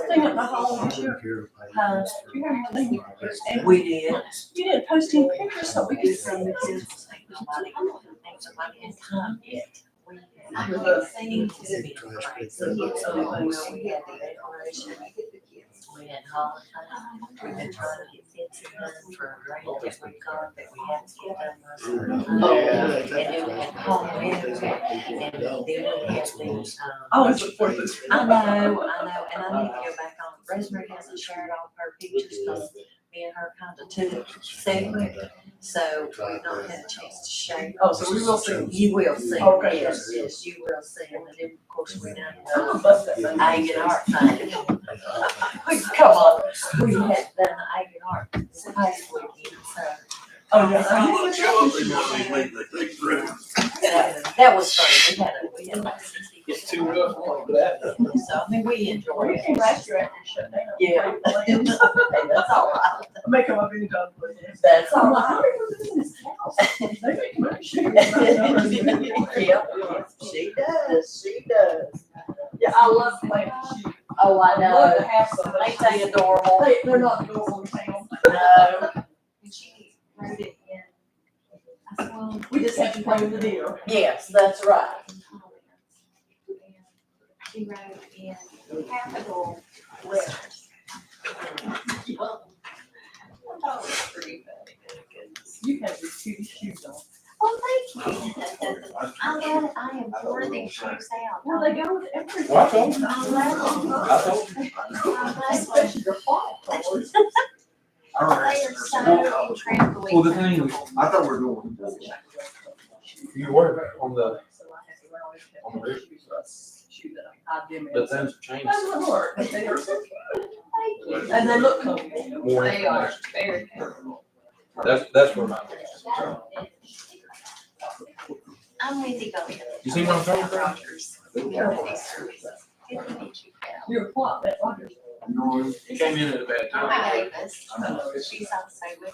Thing at the hall. We did. You didn't post any pictures so we could send the kids. I was saying to me, so when we had the declaration, we had holiday, we've been trying to get fits done for a grant that we got that we had to get done. And then we had Halloween, and then we had these, Oh, it's the 4th. I know, and I need to go back on, Rosemary hasn't shared all of her pictures, because me and her kind of took separate, so we've not had a chance to share. Oh, so we will see. You will see, Okay. yes, you will see, and then, of course, we done I'm gonna bust that thing. Ag and Art thing. Come on, we had done the Ag and Art this past weekend, so. Oh, yeah. That was fun, we had like 60 too rough like that. So, I mean, we enjoy it. Last year after shut down. Yeah. That's all right. Make them up anytime. That's all right. They make money shooting. Yep, she does, she does. Yeah, I love playing shoot. Oh, I I love to know. have some. Ain't they adorable? They're not adorable in town. No. And she wrote it in. I said, well. We just have to play with the deal. Yes, that's right. She wrote in capital letters. Well, I thought it was pretty funny. You have your cute shoes on. Oh, thank you. I love it. I am for these shoes out. Well, they go with everything. Well, I told you. I love them. Especially your fall colors. They are so incredibly. Well, the thing, I thought we were doing. you work on the roof, but things have changed. That's what work, but they are so cute. And they look comfortable. More They are information. very comfortable. That's where my. I'm with you, Billy. You see what I'm talking about? Rogers. Good to meet you, Cal. You're what, that Rogers? It came in at a bad time. My Davis. She's also with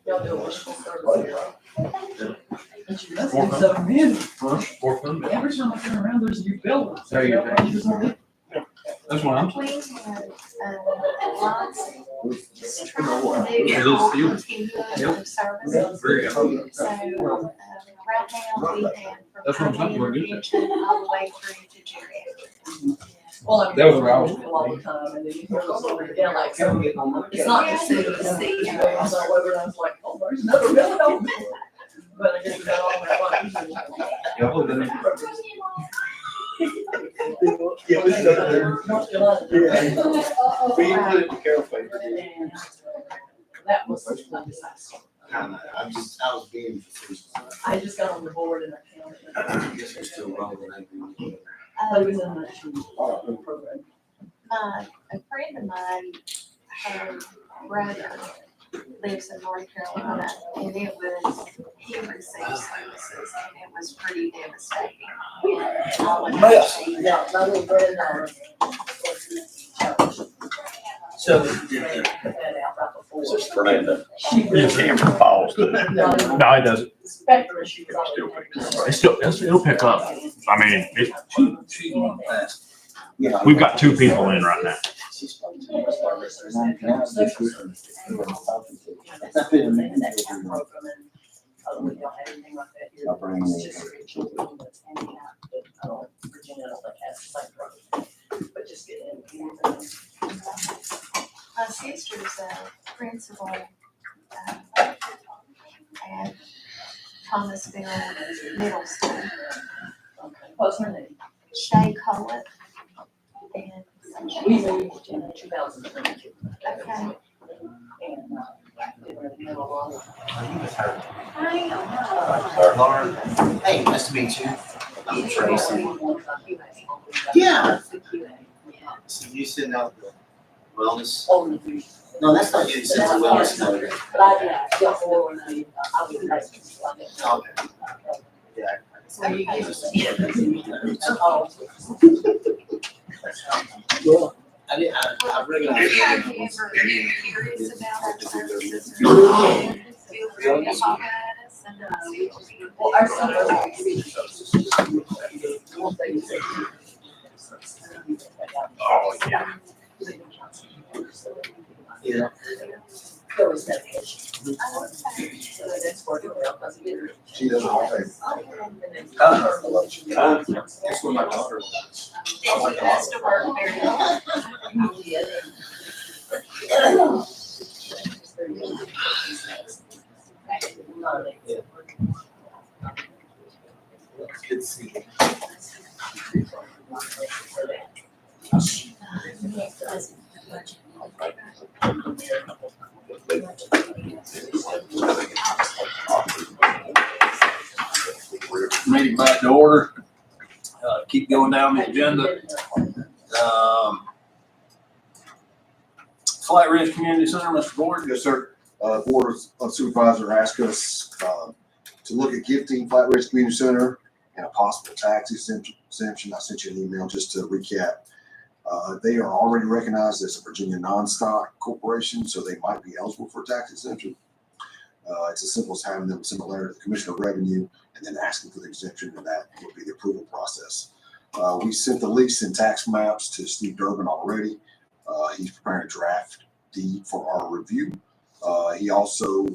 Y'all do a wishful service. That's been so busy. Every time I turn around, there's a new building. There you go. That's what I'm. We have, lots, just trying to It do is all still- continuum of services. Very good. So, right now, we have That's what I'm from saying, we're good. intervention all the way through to geriatric. Well, I mean, That was where I was. all the time, and then you hear those over down like, so it's not just city to city. I saw Weber, and I was like, oh, there's another building over there. But I guess we got all that. Yeah, well, then- Yeah, we got there. North Carolina. We put it in Carol favor. And that was such a disaster. I was being. I just got on the board and I counted. I guess we're still rolling. But it was in the program. A friend of mine, her brother lives in North Carolina, and he received services, and it was pretty devastating. And all of that. Yeah, my little granddaughter. So, Put that out right before. This is Fernanda. She really. Camera falls, doesn't it? No, it doesn't. Spectrum, she was Still on. It'll pick up. I mean, she's on fast. we've got 2 people in right now. I'll bring the- But just get in. My sister's a principal at Thomasville Middle School, What's her name? Shay Cullet. And We moved in 2022. okay. And, didn't really know a lot of. Lauren, hey, nice to meet you. I'm Tracy. Yeah. So you send out the wellness? Oh, the food. No, that's not you, you send the wellness note. But I did, yeah, for when I was like. Okay. Yeah. So you give us. Oh. Well, I recognize. Have you ever been curious about our services? Feel free to talk at us and see what we can do. Well, our Oh, yeah. Yeah. There was medication. So that's working well, because it didn't. She doesn't all pay. That's what my daughter does. It has to work very well. Good to see you. Meeting back to order. Keep going down the agenda. Flatridge Community Center, Mr. Board. Yes, sir. Board of Supervisors asked us, to look at gifting Flatridge Community Center and a possible tax exemption. I sent you an email just to recap. They are already recognized as a Virginia non-stock corporation, so they might be eligible for tax exemption. It's as simple as having them send a letter to the Commissioner of Revenue and then asking for the exemption, and that would be the approval process. We sent the lease and tax maps to Steve Durbin already. He's preparing a draft deed for our review. He also,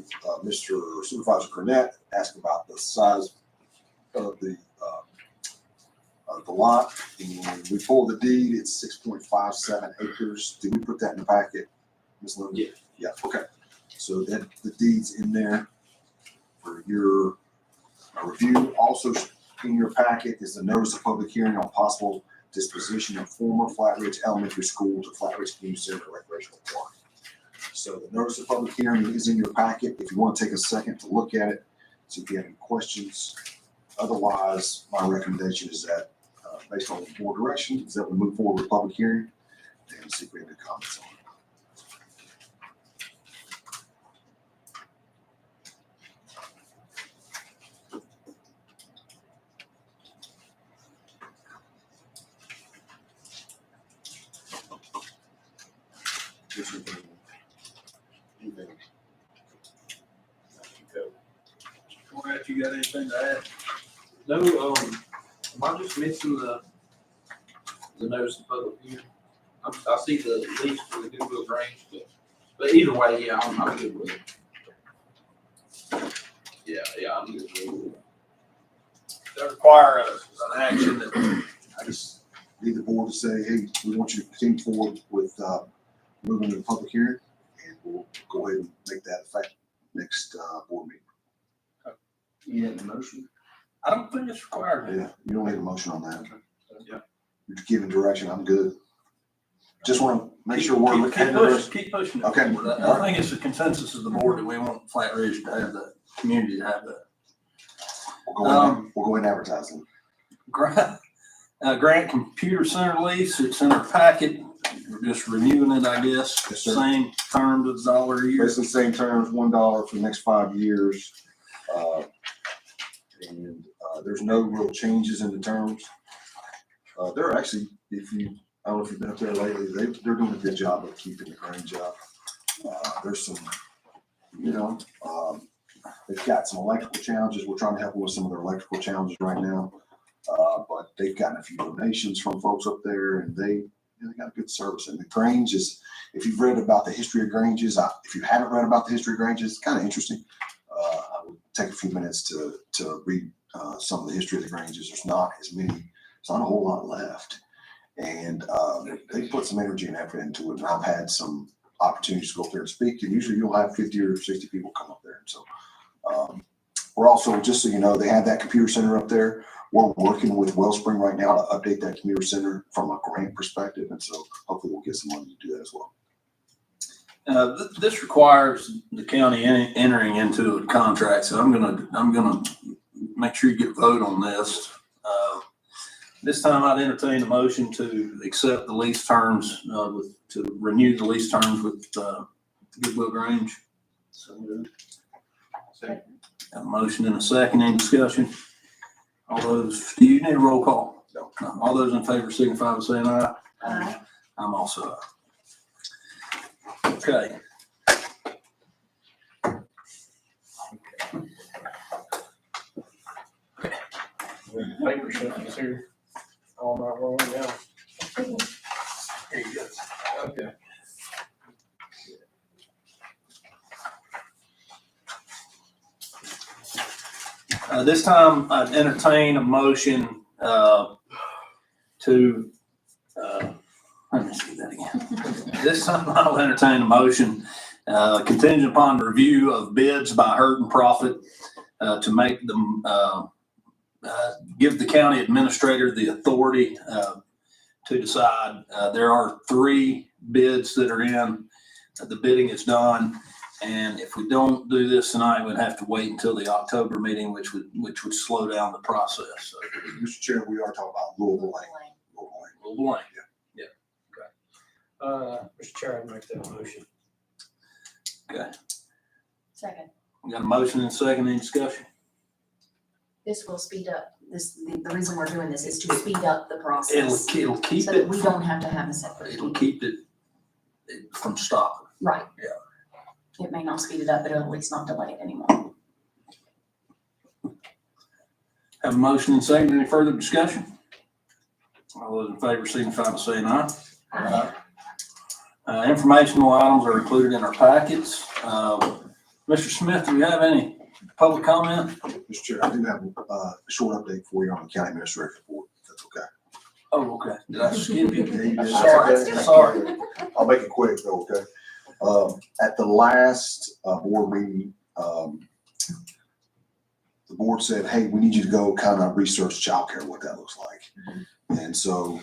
Mr. Supervisor Cornett asked about the size of the lot, and we pulled the deed. It's 6.57 acres. Did we put that in the packet, Ms. Linda? Yeah. Yeah, okay. So that the deed's in there for your review. Also in your packet is the notice of public hearing on possible disposition of former Flatridge Elementary School to Flatridge Community Center Recreational Park. So the notice of public hearing is in your packet. If you want to take a second to look at it, see if you have any questions. Otherwise, my recommendation is that, based on the board direction, is that we move forward with public hearing and see if we have any comments on it. Brad, you got anything to add? No, am I just missing the notice of public hearing? I see the lease for the Goodwill Grange, but either way, yeah, I'm good with it. Yeah, I'm good with it. That require an action that I just need the board to say, hey, we want you to continue forward with moving to the public hearing, and we'll go ahead and make that effect next board meeting. You had a motion? I don't think it's required. Yeah, you don't need a motion on that. Yeah. You're giving direction, I'm good. Just want to make sure we're looking at this. Keep pushing it. Okay. forward. I think it's the consensus of the board that we want Flatridge to have that, community to have that. We'll go ahead and advertise them. Grant Computer Center lease, it's in our packet. We're just reviewing it, I guess. Yes, sir. Same terms of $1 a year. Basically same terms, $1 for the next 5 years. And there's no real changes in the terms. They're actually, I don't know if you've been up there lately, they're doing a good job of keeping the Grange up. There's some, they've got some electrical challenges. We're trying to help them with some of their electrical challenges right now. But they've gotten a few donations from folks up there, and they got a good service. And the Grange is, if you've read about the history of Granges, if you haven't read about the history of Granges, it's kind of interesting. I would take a few minutes to read some of the history of the Granges. There's not a whole lot left. And they put some energy and effort into it. And I've had some opportunities to go up there and speak, and usually you'll have 50 or 60 people come up there. And so we're also, just so you know, they have that computer center up there. We're working with Wellspring right now to update that computer center from a grant perspective. And so hopefully we'll get some money to do that as well. This requires the county entering into a contract, so I'm gonna make sure you get a vote on this. This time I'd entertain a motion to accept the lease terms, to renew the lease terms with Goodwill Grange. Got a motion and a second, any discussion? All those, do you need a roll call? No. All those in favor signify by saying aye. Aye. I'm also aye. Okay. Paper shipments here. All night long now. Here you go. Okay. This time I'd entertain a motion to, let me see that again. This time I'll entertain a motion contingent upon review of bids by Hurt and Profit to make them, give the county administrator the authority to decide. There are 3 bids that are in. The bidding is done. And if we don't do this tonight, we'd have to wait until the October meeting, which would slow down the process. So, Mr. Chair, we are talking about Louisville Lane. Louisville Lane. Yeah. Mr. Chair, I make that motion. Okay. Second. We got a motion and a second, any discussion? This will speed up, the reason we're doing this is to speed up the process. It'll keep So that it, we don't have to have a separate. it'll keep it from stopping. Right. Yeah. It may not speed it up, but it'll at least not delay it anymore. Have a motion and second, any further discussion? All those in favor signify by saying aye. Aye. Informational items are included in our packets. Mr. Smith, do we have any public comment? Mr. Chair, I do have a short update for you on the county administrator's report, if that's okay. Oh, okay. Did I skip you? Yeah, you did. Sorry, sorry. I'll make it quick though, okay? At the last board meeting, the board said, hey, we need you to go kind of research childcare, what that looks like. And so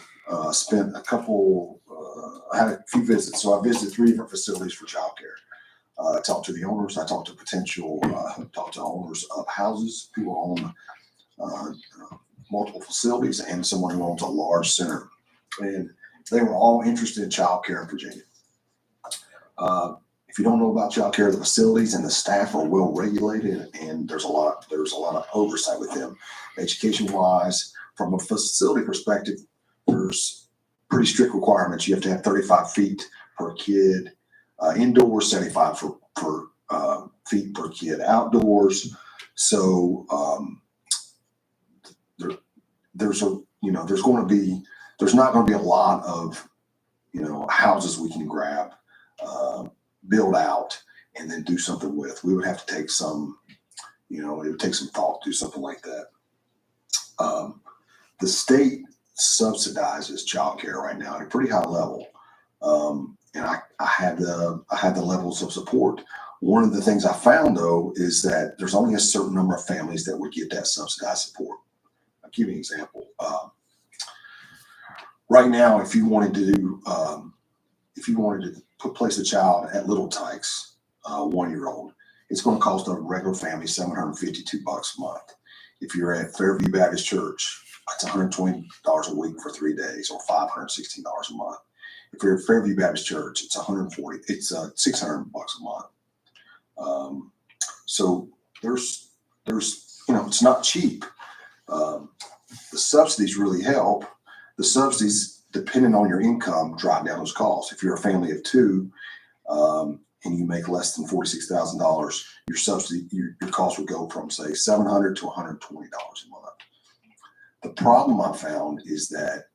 spent I had a few visits. So I visited 3 different facilities for childcare. I talked to the owners. I talked to talked to owners of houses who own multiple facilities and someone who owns a large center. And they were all interested in childcare in Virginia. If you don't know about childcare, the facilities and the staff are well regulated, and there's a lot of oversight with them. Education wise, from a facility perspective, there's pretty strict requirements. You have to have 35 feet per kid indoors, 75 feet per kid outdoors. So there's not going to be a lot of houses we can grab, build out, and then do something with. We would have to take some, it would take some thought to do something like that. The state subsidizes childcare right now at a pretty high level. And I had the levels of support. One of the things I found though is that there's only a certain number of families that would get that subsidized support. I'll give you an example. Right now, if you wanted to place a child at Little Tykes, 1-year-old, it's going to cost a regular family $752 a month. If you're at Fairview Baptist Church, it's $120 a week for 3 days, or $516 a month. If you're at Fairview Baptist Church, it's $600 a month. So there's it's not cheap. The subsidies really help. The subsidies, depending on your income, drive down those costs. If you're a family of 2 and you make less than $46,000, your subsidy, your cost would go from say $700 to $120 a month. The problem I found is that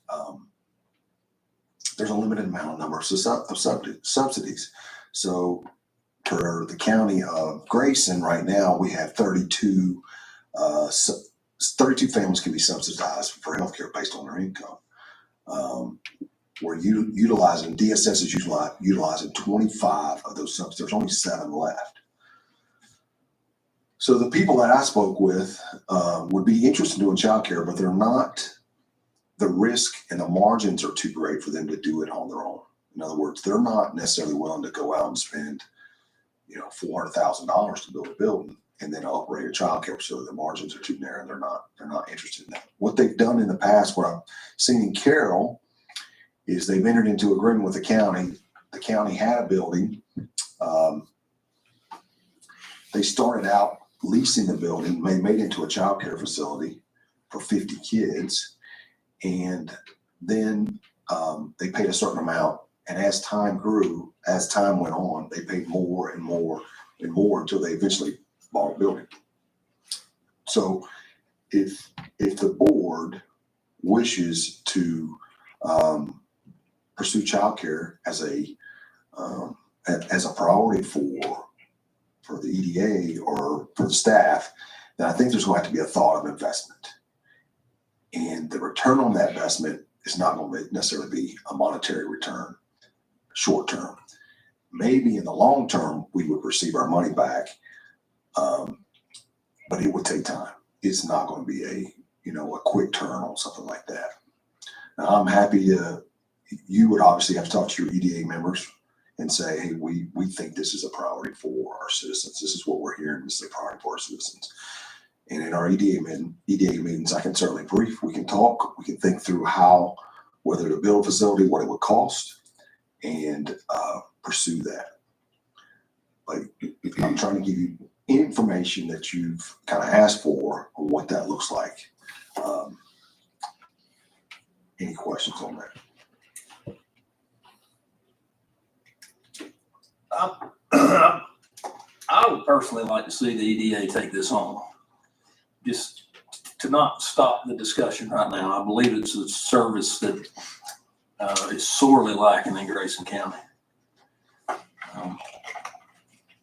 there's a limited number of subsidies. So for the county of Grayson right now, we have 32 families can be subsidized for healthcare based on their income. We're utilizing, DSS is utilizing 25 of those subsidies. There's only 7 left. So the people that I spoke with would be interested in doing childcare, but they're not. The risk and the margins are too great for them to do it on their own. In other words, they're not necessarily willing to go out and spend, $400,000 to build a building and then operate a childcare facility. The margins are too narrow. They're not interested in that. What they've done in the past, what I've seen in Carroll, is they've entered into agreement with the county. The county had a building. They started out leasing the building. They made it into a childcare facility for 50 kids. And then they paid a certain amount. And as time went on, they paid more and more and more until they eventually bought a building. So if the board wishes to pursue childcare as a priority for the EDA or for the staff, then I think there's going to have to be a thought of investment. And the return on that investment is not going to necessarily be a monetary return short term. Maybe in the long term, we would receive our money back, but it would take time. It's not going to be a quick turn on something like that. Now, I'm happy you would obviously have to talk to your EDA members and say, hey, we think this is a priority for our citizens. This is what we're hearing. This is a priority for our citizens. And in our EDA meetings, I can certainly brief. We can talk. We can think through whether to build a facility, what it would cost, and pursue that. Like, I'm trying to give you information that you've kind of asked for on what that looks like. Any questions on that? I would personally like to see the EDA take this on. Just to not stop the discussion right now. I believe it's a service that is sorely lacking in Grayson County.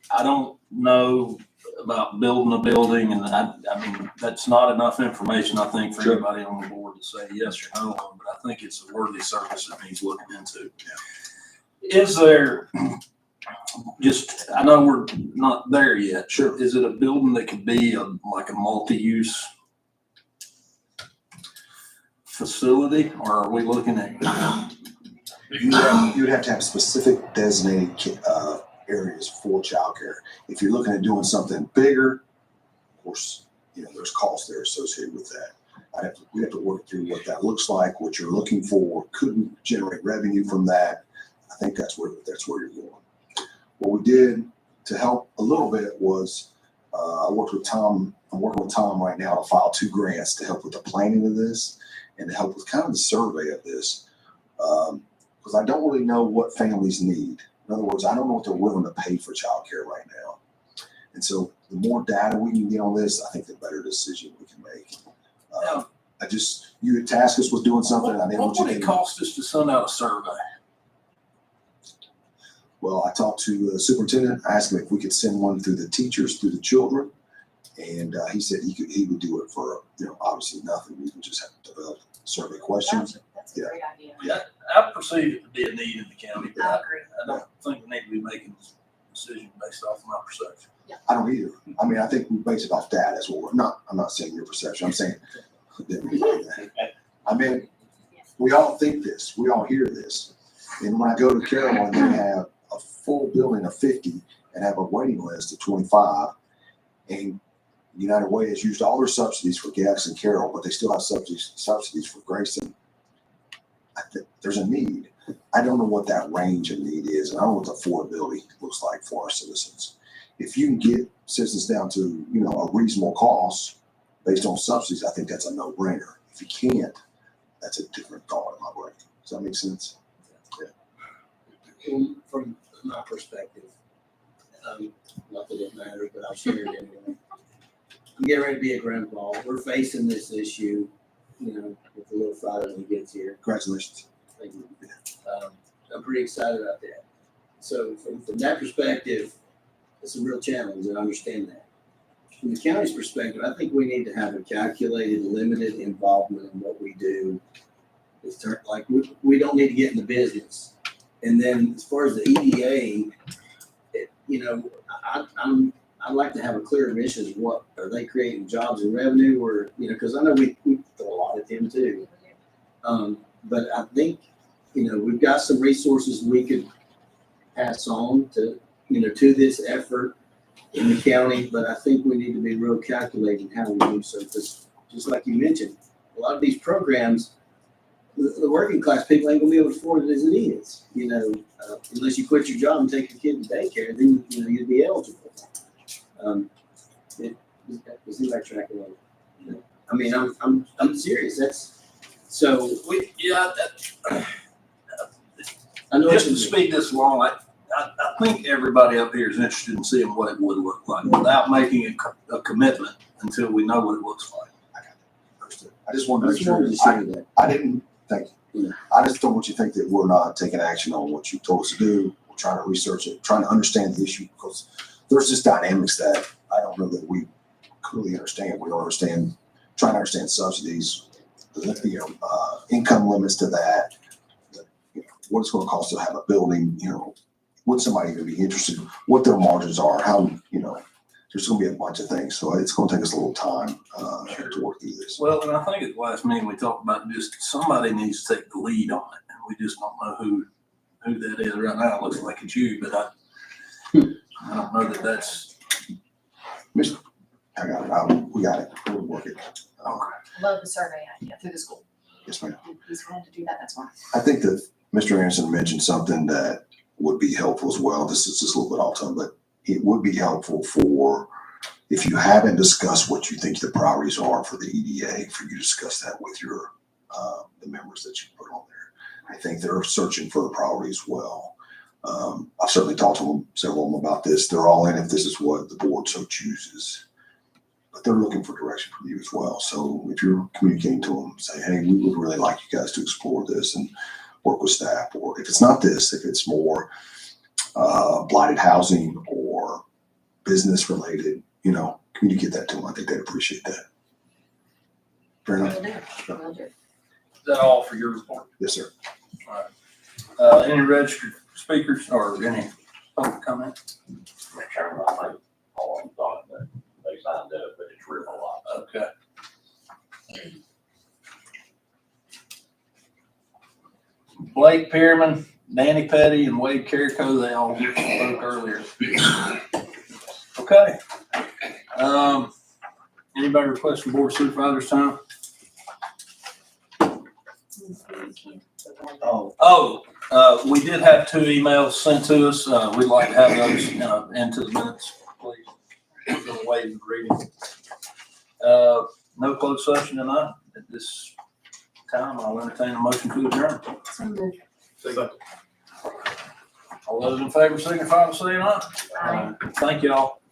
I don't know about building a building, and I mean, that's not enough information, I think, for anybody on the board to say yes or no on, but I think it's a worthy service that needs looking into. Is there, just, I know we're not there yet. Sure. Is it a building that could be like a multi-use facility, or are we looking at? You would have to have specific designated areas for childcare. If you're looking at doing something bigger, of course, there's costs there associated with that. We have to work through what that looks like, what you're looking for, could we generate revenue from that? I think that's where you're going. What we did to help a little bit was I worked with Tom. I'm working with Tom right now to file 2 grants to help with the planning of this and to help with kind of the survey of this. Because I don't really know what families need. In other words, I don't know what they're willing to pay for childcare right now. And so the more data we can get on this, I think the better decision we can make. You had tasked us with doing something. I didn't want you to. What would it cost us to send out a survey? Well, I talked to the superintendent. I asked him if we could send one through the teachers, through the children. And he said he would do it for, obviously nothing. We can just have to develop survey questions. That's a great idea. Yeah, I perceive it to be a need in the county, but I agree. I don't think we need to be making this decision based off my perception. I don't either. I mean, I think we base it off data. That's what I'm not saying your perception. I'm saying I mean, we all think this. We all hear this. And when I go to Carroll and they have a full building of 50 and have a waiting list of 25, and United Way has used all their subsidies for Gax and Carroll, but they still have subsidies for Grayson. I think there's a need. I don't know what that range of need is, and I don't know what the affordability looks like for our citizens. If you can get citizens down to, a reasonable cost based on subsidies, I think that's a no-brainer. If you can't, that's a different thought in my brain. Does that make sense? Yeah. From my perspective, not that it matters, but I'll share it anyway. I'm getting ready to be a grandpa. We're facing this issue, with the little Friday when he gets here. Congratulations. Thank you. I'm pretty excited about that. So from that perspective, it's a real challenge, and I understand that. From the county's perspective, I think we need to have a calculated, limited involvement in what we do. It's like we don't need to get in the business. And then as far as the EDA, I'd like to have a clear mission of what are they creating jobs and revenue, or because I know we throw a lot at them too. But I think we've got some resources we could pass on to to this effort in the county. But I think we need to be real calculating how we do so. Because just like you mentioned, a lot of these programs, the working class people ain't gonna be able to afford it as it is. Unless you quit your job and take your kid to daycare, then you'd be eligible. It seems like tracking on. I mean, I'm serious. That's so. I know. Just to speed this along, I think everybody up here is interested in seeing what it would look like without making a commitment until we know what it looks like. I just wanted to make sure I didn't think. I just don't want you to think that we're not taking action on what you told us to do. We're trying to research it, trying to understand the issue, because there's just dynamics that I don't know that we clearly understand. We don't understand, trying to understand subsidies, income limits to that, what it's going to cost to have a building, would somebody even be interested, what their margins are, how, there's going to be a bunch of things. So it's going to take us a little time to work through this. Well, and I think at the last meeting we talked about just somebody needs to take the lead on it. And we just don't know who that is right now. It looks like it's you, but I don't know that that's. I got it. We got it. We'll work it. Okay. Love the survey idea through the school. Yes, ma'am. He's willing to do that. That's fine. I think that Mr. Anderson mentioned something that would be helpful as well. This is just a little bit off time, but it would be helpful for, if you haven't discussed what you think the priorities are for the EDA, for you to discuss that with your, the members that you put on there. I think they're searching for the priority as well. I've certainly talked to them, several of them about this. They're all in if this is what the board so chooses. But they're looking for direction from you as well. So if you're communicating to them, say, hey, we would really like you guys to explore this and work with staff. Or if it's not this, if it's more blighted housing or business related, you know, communicate that to them. I think they'd appreciate that. Fair enough? Is that all for your report? Yes, sir. All right. Any registered speakers or any public comment? Mr. Chairman, I think all of them thought that they signed up, but it's real a lot. Okay. Blake Pearman, Danny Petty, and Wade Carrico, they all spoke earlier. Okay. Anybody requesting board of supervisors time? We did have 2 emails sent to us. We'd like to have those, into the minutes, please. So waive the reading. No closed session tonight. At this time, I'll entertain a motion to adjourn. So moved. Second. All those in favor signify by saying aye. Thank you all.